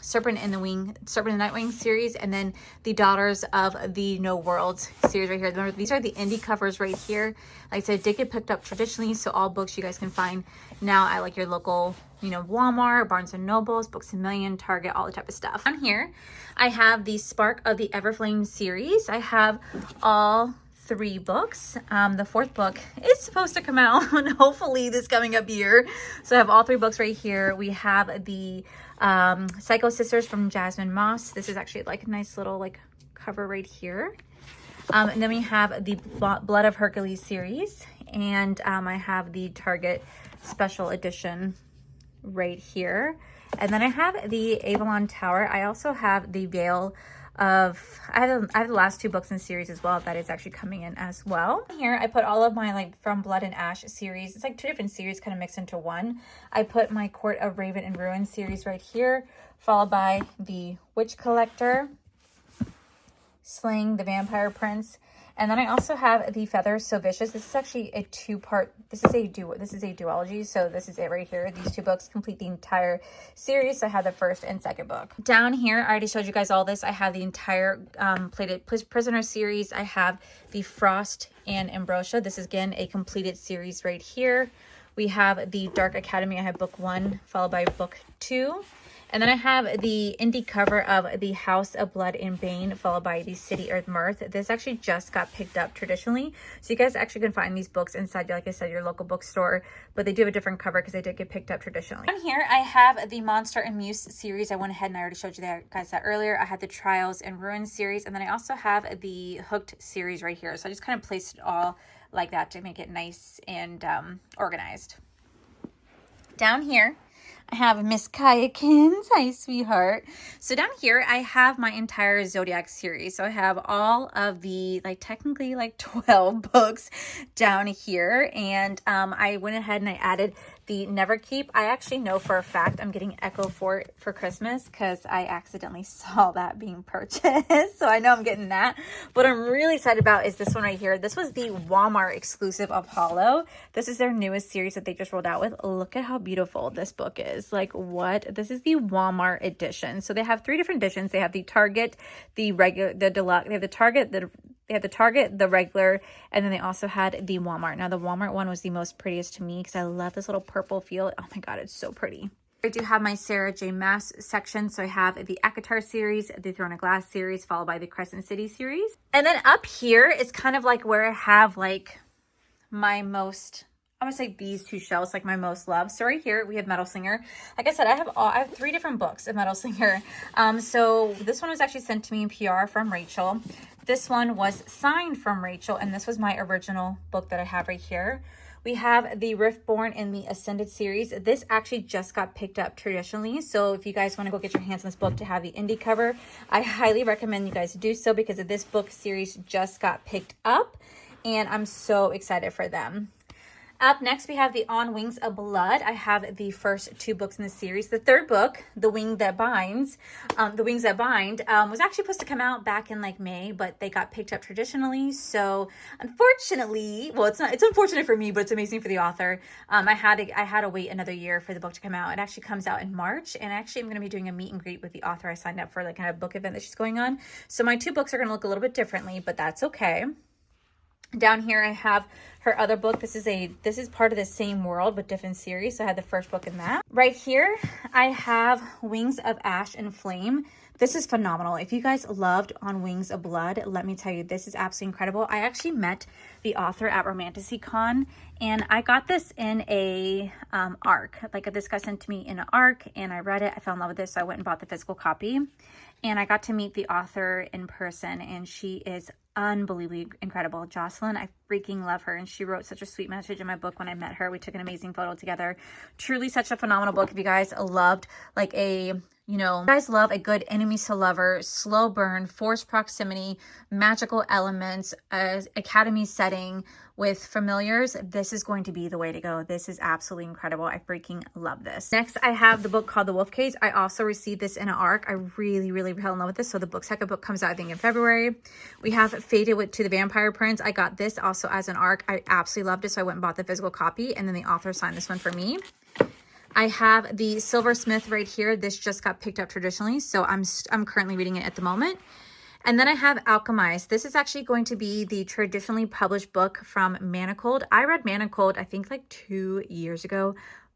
Serpent and Nightwing series, and then the Daughters of the No Worlds series right here. Remember, these are the indie covers right here. Like I said, did get picked up traditionally, so all books you guys can find now at like your local, you know, Walmart, Barnes and Nobles, Books A Million, Target, all the type of stuff. On here, I have the Spark of the Everflame series. I have all 3 books. The 4th book is supposed to come out hopefully this coming up year. So I have all 3 books right here. We have the Psycho Sisters from Jasmine Maas. This is actually like a nice little like cover right here. And then we have the Blood of Hercules series, and I have the Target special edition right here. And then I have the Avalon Tower. I also have the Veil I have the last 2 books in the series as well that is actually coming in as well. Here I put all of my like From Blood and Ash series. It's like 2 different series kind of mixed into one. I put my Court of Raven and Ruin series right here, followed by the Witch Collector, Slaying the Vampire Prince. And then I also have the Feathers So Vicious. This is actually a 2-part, this is a duology. So this is it right here. These 2 books complete the entire series. So I have the first and second book. Down here, I already showed you guys all this. I have the entire Plated Prisoner series. I have the Frost and Ambrosia. This is again a completed series right here. We have the Dark Academy. I have book 1 followed by book 2. And then I have the indie cover of The House of Blood and Bane, followed by The City of Mirth. This actually just got picked up traditionally. So you guys actually can find these books inside, like I said, your local bookstore. But they do have a different cover because they did get picked up traditionally. On here, I have the Monster and Muse series. I went ahead and I already showed you that, guys, that earlier. I had the Trials and Ruins series. And then I also have the Hooked series right here. So I just kind of placed it all like that to make it nice and organized. Down here, I have Miss Kayakins. Hi, sweetheart. So down here, I have my entire Zodiac series. So I have all of the, like, technically, like, 12 books down here. And I went ahead and I added the Never Keep. I actually know for a fact I'm getting Echo for Christmas because I accidentally saw that being purchased. So I know I'm getting that. What I'm really excited about is this one right here. This was the Walmart exclusive of Hollow. This is their newest series that they just rolled out with. Look at how beautiful this book is. Like, what? This is the Walmart edition. So they have 3 different editions. They have the Target, the regular, the deluxe. They have the Target, the regular, and then they also had the Walmart. Now, the Walmart one was the most prettiest to me because I love this little purple feel. Oh my God, it's so pretty. I do have my Sarah J. Maas section. So I have the Akatar series, the Throne of Glass series, followed by the Crescent City series. And then up here is kind of like where I have like my most, I'm gonna say these 2 shelves, like my most loved. So right here we have Metal Slinger. Like I said, I have 3 different books of Metal Slinger. So this one was actually sent to me in PR from Rachel. This one was signed from Rachel, and this was my original book that I have right here. We have the Riftborn and the Ascended series. This actually just got picked up traditionally. So if you guys want to go get your hands on this book to have the indie cover, I highly recommend you guys do so because of this book series just got picked up, and I'm so excited for them. Up next, we have the On Wings of Blood. I have the first 2 books in the series. The third book, The Wings That Bind, was actually supposed to come out back in like May, but they got picked up traditionally. So unfortunately, well, it's unfortunate for me, but it's amazing for the author. I had to wait another year for the book to come out. It actually comes out in March, and actually I'm going to be doing a meet and greet with the author. I signed up for like kind of book event that she's going on. So my 2 books are going to look a little bit differently, but that's okay. Down here, I have her other book. This is part of the same world but different series. So I had the first book in that. Right here, I have Wings of Ash and Flame. This is phenomenal. If you guys loved On Wings of Blood, let me tell you, this is absolutely incredible. I actually met the author at RomanticyCon, and I got this in a ARC. Like, this got sent to me in an ARC, and I read it. I fell in love with this, so I went and bought the physical copy. And I got to meet the author in person, and she is unbelievably incredible. Jocelyn, I freaking love her, and she wrote such a sweet message in my book when I met her. We took an amazing photo together. Truly such a phenomenal book. If you guys loved like a, you know, you guys love a good enemies to lover, slow burn, forced proximity, magical elements, academy setting with familiars, this is going to be the way to go. This is absolutely incredible. I freaking love this. Next, I have the book called The Wolf Cage. I also received this in an ARC. I really, really fell in love with this. So the second book comes out, I think, in February. We have Faded to the Vampire Prince. I got this also as an ARC. I absolutely loved it. So I went and bought the physical copy, and then the author signed this one for me. I have the Silversmith right here. This just got picked up traditionally, so I'm currently reading it at the moment. And then I have Alchemized. This is actually going to be the traditionally published book from Manacled. I read Manacled, I think like 2 years ago.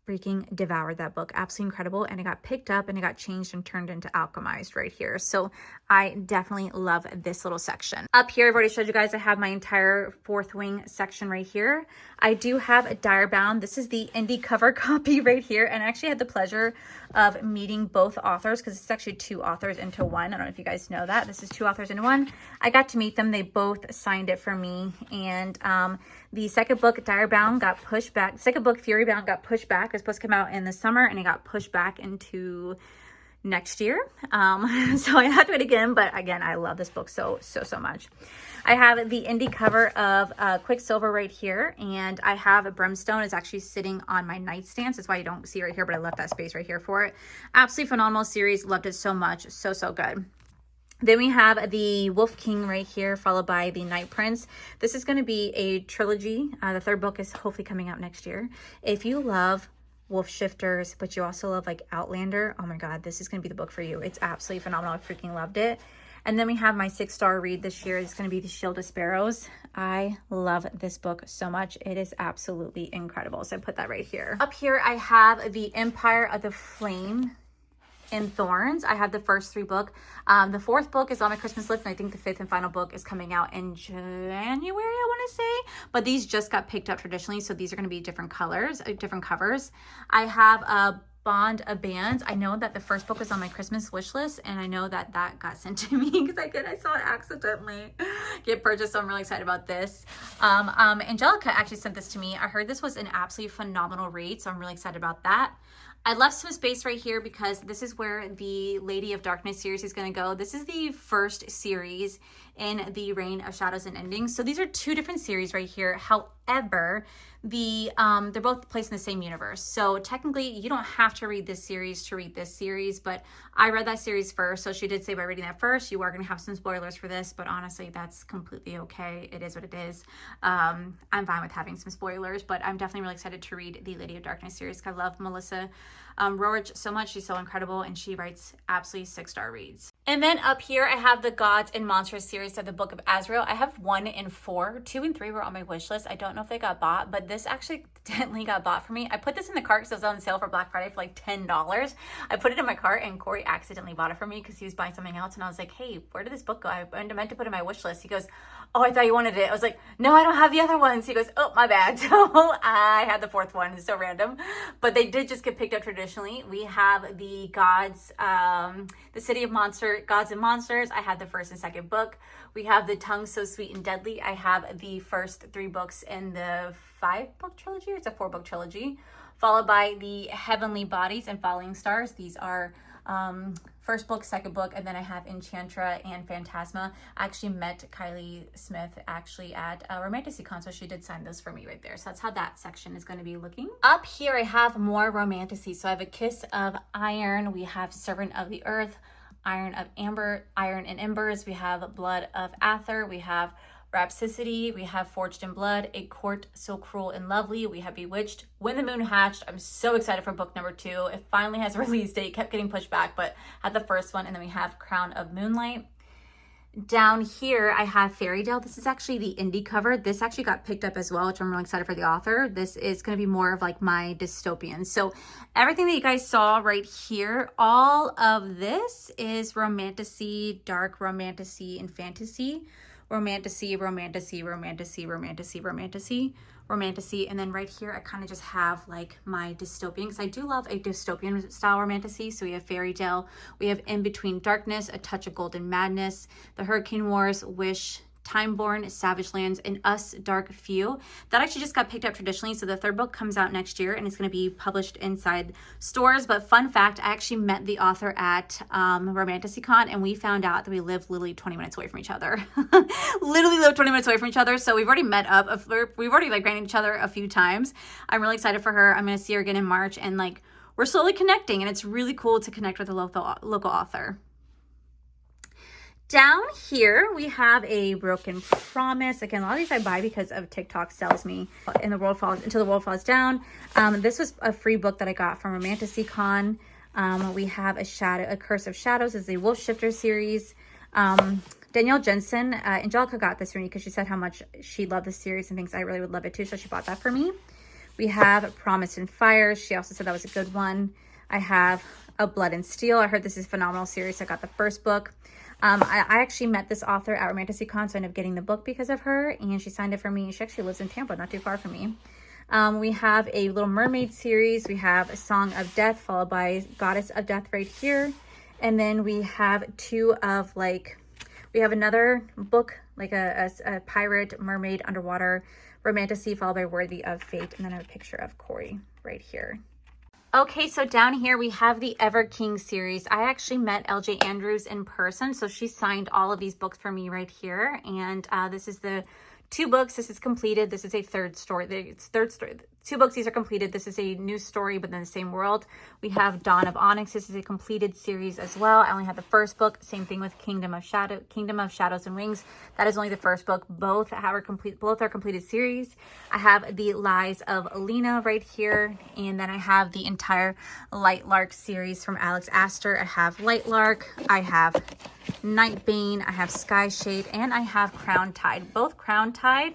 Freaking devoured that book. Absolutely incredible. And it got picked up and it got changed and turned into Alchemized right here. So I definitely love this little section. Up here, I've already showed you guys, I have my entire Fourth Wing section right here. I do have a Direbound. This is the indie cover copy right here. And I actually had the pleasure of meeting both authors because it's actually 2 authors into one. I don't know if you guys know that. This is 2 authors into one. I got to meet them. They both signed it for me. And the second book, Direbound, got pushed back. The second book, Furybound, got pushed back. It was supposed to come out in the summer, and it got pushed back into next year. So I have to do it again, but again, I love this book so much. I have the indie cover of Quicksilver right here, and I have a Brimstone. It's actually sitting on my nightstand. So that's why you don't see it right here, but I left that space right here for it. Absolutely phenomenal series. Loved it so much. So good. Then we have the Wolf King right here, followed by the Night Prince. This is going to be a trilogy. The third book is hopefully coming out next year. If you love Wolf Shifters, but you also love like Outlander, oh my God, this is going to be the book for you. It's absolutely phenomenal. I freaking loved it. And then we have my 6-star read this year. It's going to be The Shield of Sparrows. I love this book so much. It is absolutely incredible. So I put that right here. Up here, I have the Empire of the Flame and Thorns. I have the first 3 book. The 4th book is on my Christmas list, and I think the 5th and final book is coming out in January, I want to say. But these just got picked up traditionally, so these are going to be different colors, different covers. I have a Bond of Bands. I know that the first book was on my Christmas wish list, and I know that that got sent to me because I saw it accidentally get purchased, so I'm really excited about this. Angelica actually sent this to me. I heard this was an absolutely phenomenal read, so I'm really excited about that. I left some space right here because this is where the Lady of Darkness series is going to go. This is the first series in the Reign of Shadows and Endings. So these are 2 different series right here. However, they're both placed in the same universe. So technically, you don't have to read this series to read this series, but I read that series first. So she did say by reading that first, you are going to have some spoilers for this, but honestly, that's completely okay. It is what it is. I'm fine with having some spoilers, but I'm definitely really excited to read the Lady of Darkness series because I love Melissa Roerich so much. She's so incredible, and she writes absolutely 6-star reads. And then up here, I have the Gods and Monsters series of the Book of Azrael. I have 1 and 4. 2 and 3 were on my wish list. I don't know if they got bought, but this actually definitely got bought for me. I put this in the cart because it was on sale for Black Friday for like $10. I put it in my cart, and Corey accidentally bought it for me because he was buying something else. And I was like, hey, where did this book go? I meant to put it in my wish list. He goes, oh, I thought you wanted it. I was like, no, I don't have the other ones. He goes, oh, my bad. So I had the 4th one. It's so random. But they did just get picked up traditionally. We have the Gods, the City of Gods and Monsters. I have the 1st and 2nd book. We have the Tongue So Sweet and Deadly. I have the first 3 books in the 5-book trilogy. It's a 4-book trilogy. Followed by the Heavenly Bodies and Falling Stars. These are first book, 2nd book, and then I have Enchantra and Phantasma. I actually met Kylie Smith actually at Romanticon, so she did sign those for me right there. So that's how that section is going to be looking. Up here, I have more Romantasy. So I have A Kiss of Iron. We have Servant of the Earth, Iron and Embers. We have Blood of Ather. We have Rhapsody. We have Forged in Blood, A Court So Cruel and Lovely. We have Bewitched, When the Moon Hatched. I'm so excited for book number 2. It finally has a release date, kept getting pushed back, but had the first one. And then we have Crown of Moonlight. Down here, I have Fairy Tale. This is actually the indie cover. This actually got picked up as well, which I'm really excited for the author. This is going to be more of like my dystopian. So everything that you guys saw right here, all of this is romantasy, dark romantasy, and fantasy. Romantasy, and then right here I kind of just have like my dystopian, because I do love a dystopian style romantasy. So we have Fairy Tale, we have In Between Darkness, A Touch of Golden Madness, The Hurricane Wars, Wish, Timeborn, Savage Lands, and Us, Dark Few. That actually just got picked up traditionally. So the 3rd book comes out next year and it's going to be published inside stores. But fun fact, I actually met the author at Romanticon, and we found out that we live literally 20 minutes away from each other. Literally live 20 minutes away from each other. So we've already met up. We've already like ran into each other a few times. I'm really excited for her. I'm going to see her again in March, and like we're slowly connecting, and it's really cool to connect with a local author. Down here, we have a Broken Promise. Again, a lot of these I buy because of TikTok sells me. Until the World Falls Down. This was a free book that I got from Romanticon. We have A Curse of Shadows. This is a Wolf Shifter series. Danielle Jensen, Angelica got this for me because she said how much she loved this series and thinks I really would love it too. So she bought that for me. We have Promise and Fire. She also said that was a good one. I have A Blood and Steel. I heard this is a phenomenal series. I got the first book. I actually met this author at Romanticon, so I ended up getting the book because of her, and she signed it for me. She actually lives in Tampa, not too far from me. We have a Little Mermaid series. We have A Song of Death, followed by Goddess of Death right here. And then we have we have another book, like a pirate, mermaid, underwater romantasy, followed by Worthy of Fate. And then I have a picture of Corey right here. Okay, so down here we have the Ever King series. I actually met LJ Andrews in person, so she signed all of these books for me right here. And this is the 2 books. This is completed. This is a third story. It's third story. 2 books. These are completed. This is a new story, but in the same world. We have Dawn of Onyx. This is a completed series as well. I only have the first book. Same thing with Kingdom of Shadows and Wings. That is only the first book. Both are completed series. I have the Lies of Alina right here, and then I have the entire Lightlark series from Alex Astor. I have Lightlark. I have Nightbane, I have Skyshade, and I have Crown Tide. Both Crown Tide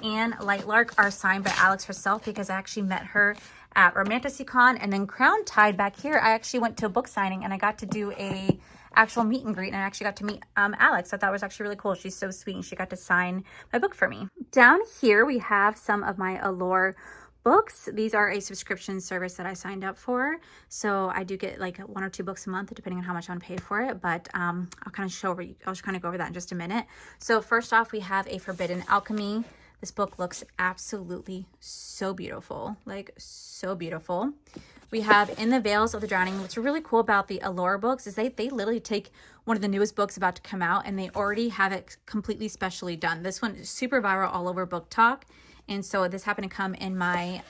and Lightlark are signed by Alex herself because I actually met her at Romanticycon. And then Crown Tide back here, I actually went to a book signing and I got to do a actual meet and greet, and I actually got to meet Alex. I thought it was actually really cool. She's so sweet and she got to sign my book for me. Down here we have some of my Allure books. These are a subscription service that I signed up for, so I do get like 1 or 2 books a month depending on how much I want to pay for it, but I'll kind of go over that in just a minute. So first off, we have A Forbidden Alchemy. This book looks absolutely so beautiful, like so beautiful. We have In the Veils of the Drowning. What's really cool about the Allure books is they literally take one of the newest books about to come out and they already have it completely specially done. This one is super viral all over Book Talk. And so this happened to come in my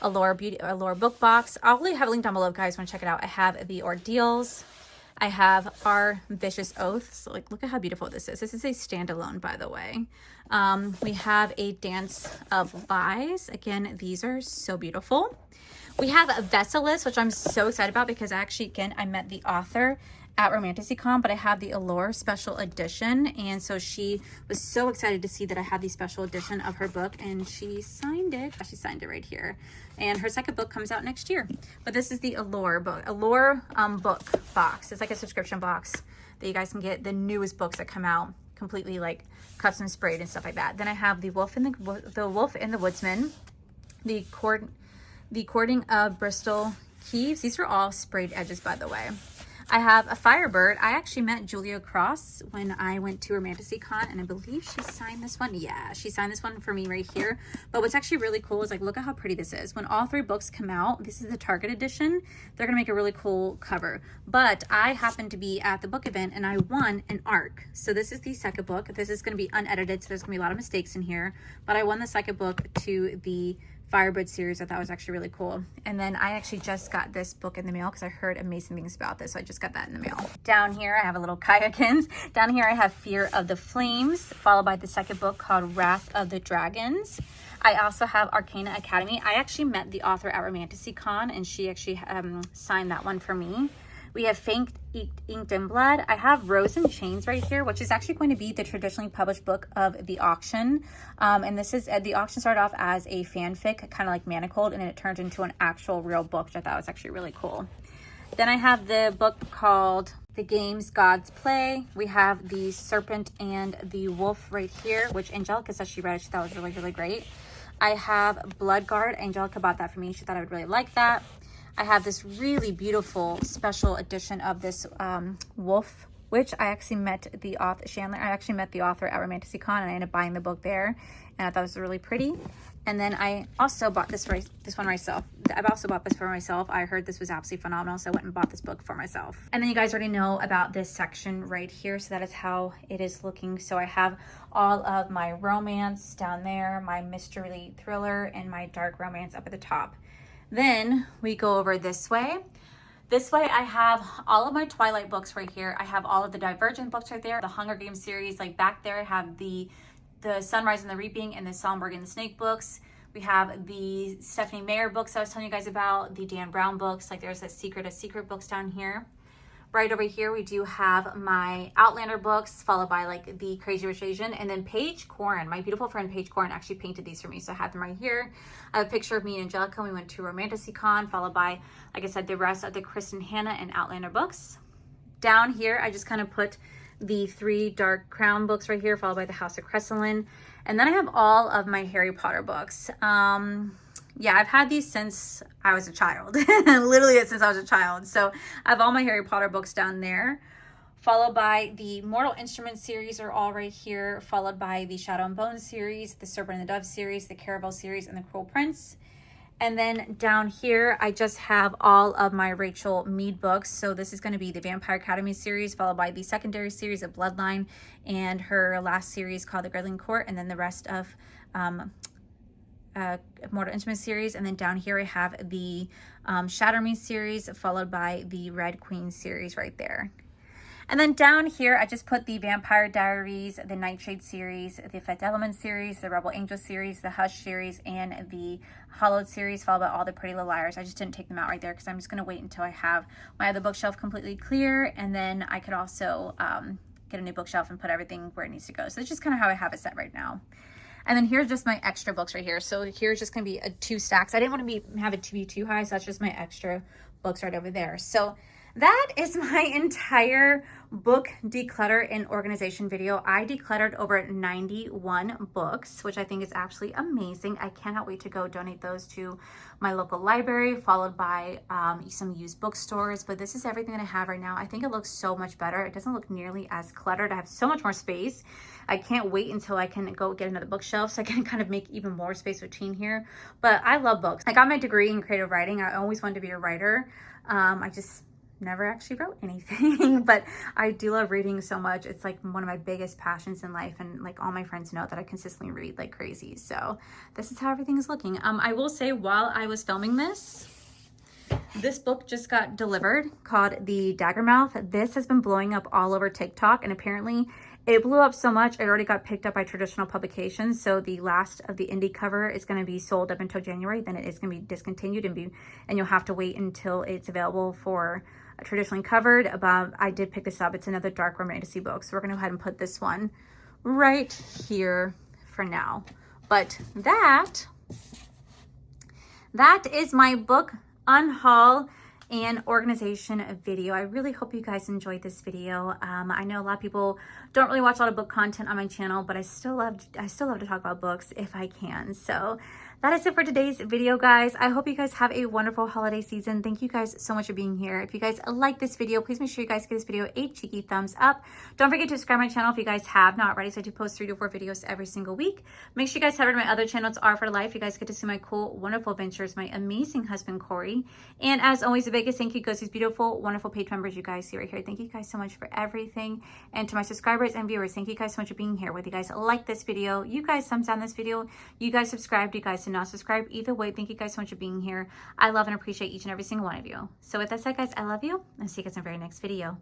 Allure book box. I'll have a link down below if you guys want to check it out. I have The Ordeals. I have Our Vicious Oaths. So, like, look at how beautiful this is. This is a standalone, by the way. We have A Dance of Lies. Again, these are so beautiful. We have Vessalus, which I'm so excited about because I met the author at Romanticycon, but I have the Allure special edition, and so she was so excited to see that I had the special edition of her book, and she signed it. She signed it right here, and her second book comes out next year. But this is the Allure book, book box. It's like a subscription box that you guys can get the newest books that come out, completely like custom sprayed and stuff like that. Then I have the Wolf and the Woodsman, the Courting of Bristol Keeves. These are all sprayed edges, by the way. I have a Firebird. I actually met Julia Cross when I went to Romanticycon, and I believe she signed this one. Yeah, she signed this one for me right here. But what's actually really cool is, like, look at how pretty this is. When all 3 books come out, this is the Target edition, they're going to make a really cool cover. But I happened to be at the book event, and I won an ARC. So this is the second book. This is going to be unedited, so there's going to be a lot of mistakes in here. But I won the second book to the Firebird series. I thought was actually really cool. And then I actually just got this book in the mail because I heard amazing things about this, so I just got that in the mail. Down here I have a little Kayakins. Down here I have Fear of the Flames, followed by the second book called Wrath of the Dragons. I also have Arcana Academy. I actually met the author at Romanticycon, and she actually signed that one for me. We have Faint, Inked in Blood. I have Rose and Chains right here, which is actually going to be the traditionally published book of the auction. And this is, the auction started off as a fanfic, kind of like Manacled, and then it turned into an actual real book, which I thought was actually really cool. Then I have the book called The Games Gods Play. We have The Serpent and the Wolf right here, which Angelica said she read it. She thought was really, really great. I have Bloodguard. Angelica bought that for me. She thought I would really like that. I have this really beautiful special edition of this wolf, which I actually met the author, Chandler. I actually met the author at Romanticycon, and I ended up buying the book there, and I thought it was really pretty. And then I also bought this one myself. I've also bought this for myself. I heard this was absolutely phenomenal, so I went and bought this book for myself. And then you guys already know about this section right here, so that is how it is looking. So I have all of my romance down there, my mystery thriller, and my dark romance up at the top. Then we go over this way. This way I have all of my Twilight books right here. I have all of the Divergent books right there. The Hunger Games series, like back there I have the Sunrise and the Reaping and the Songbird and the Snake books. We have the Stephanie Meyer books I was telling you guys about, the Dan Brown books, like there's a Secret of Secret books down here. Right over here, we do have my Outlander books, followed by like the Crazy Rich Asian, and then Paige Corin, my beautiful friend Paige Corin actually painted these for me, so I have them right here. I have a picture of me and Angelica. We went to Romanticycon, followed by, like I said, the rest of the Kristen Hanna and Outlander books. Down here, I just kind of put the 3 Dark Crown books right here, followed by the House of Cresseline, and then I have all of my Harry Potter books. Yeah, I've had these since I was a child, literally since I was a child. So I have all my Harry Potter books down there, followed by the Mortal Instruments series are all right here, followed by the Shadow and Bone series, the Serpent and the Dove series, the Caravel series, and the Cruel Prince. And then down here, I just have all of my Rachel Mead books. So this is going to be the Vampire Academy series, followed by the secondary series of Bloodline, and her last series called the Gridling Court, and then the rest of Mortal Instruments series. And then down here I have the Shatter Me series, followed by the Red Queen series right there. And then down here, I just put the Vampire Diaries, the Nightshade series, the Fifth Element series, the Rebel Angel series, the Hush series, and the Hollowed series, followed by all the Pretty Little Liars. I just didn't take them out right there because I'm just going to wait until I have my other bookshelf completely clear. And then I could also get a new bookshelf and put everything where it needs to go. So that's just kind of how I have it set right now. And then here's just my extra books right here. So here's just going to be 2 stacks. I didn't want to have it to be too high, so that's just my extra books right over there. So that is my entire book declutter and organization video. I decluttered over 91 books, which I think is absolutely amazing. I cannot wait to go donate those to my local library, followed by some used bookstores. But this is everything that I have right now. I think it looks so much better. It doesn't look nearly as cluttered. I have so much more space. I can't wait until I can go get another bookshelf so I can kind of make even more space between here. But I love books. I got my degree in creative writing. I always wanted to be a writer. I just never actually wrote anything, but I do love reading so much. It's like one of my biggest passions in life, and like all my friends know that I consistently read like crazy. So this is how everything is looking. I will say, while I was filming this book just got delivered called The Daggermouth. This has been blowing up all over TikTok, and apparently it blew up so much it already got picked up by traditional publications. So the last of the indie cover is going to be sold up until January. Then it is going to be discontinued, and you'll have to wait until it's available for traditionally covered. I did pick this up. It's another dark romantasy book, so we're gonna go ahead and put this one right here for now. But that is my book unhaul and organization video. I really hope you guys enjoyed this video. I know a lot of people don't really watch a lot of book content on my channel, but I still love to talk about books if I can. So that is it for today's video, guys. I hope you guys have a wonderful holiday season. Thank you guys so much for being here. If you guys like this video, please make sure you guys give this video a cheeky thumbs up. Don't forget to subscribe to my channel if you guys have not already. So I do post 3 to 4 videos every single week. Make sure you guys head over to my other channel. It's R for Life. You guys get to see my cool, wonderful adventures, my amazing husband, Corey. And as always, the biggest thank you goes to these beautiful, wonderful page members you guys see right here. Thank you guys so much for everything. And to my subscribers and viewers, thank you guys so much for being here. Whether you guys like this video, you guys thumbs down this video, you guys subscribed, you guys did not subscribe. Either way, thank you guys so much for being here. I love and appreciate each and every single one of you. So with that said, guys, I love you, and see you guys in the very next video.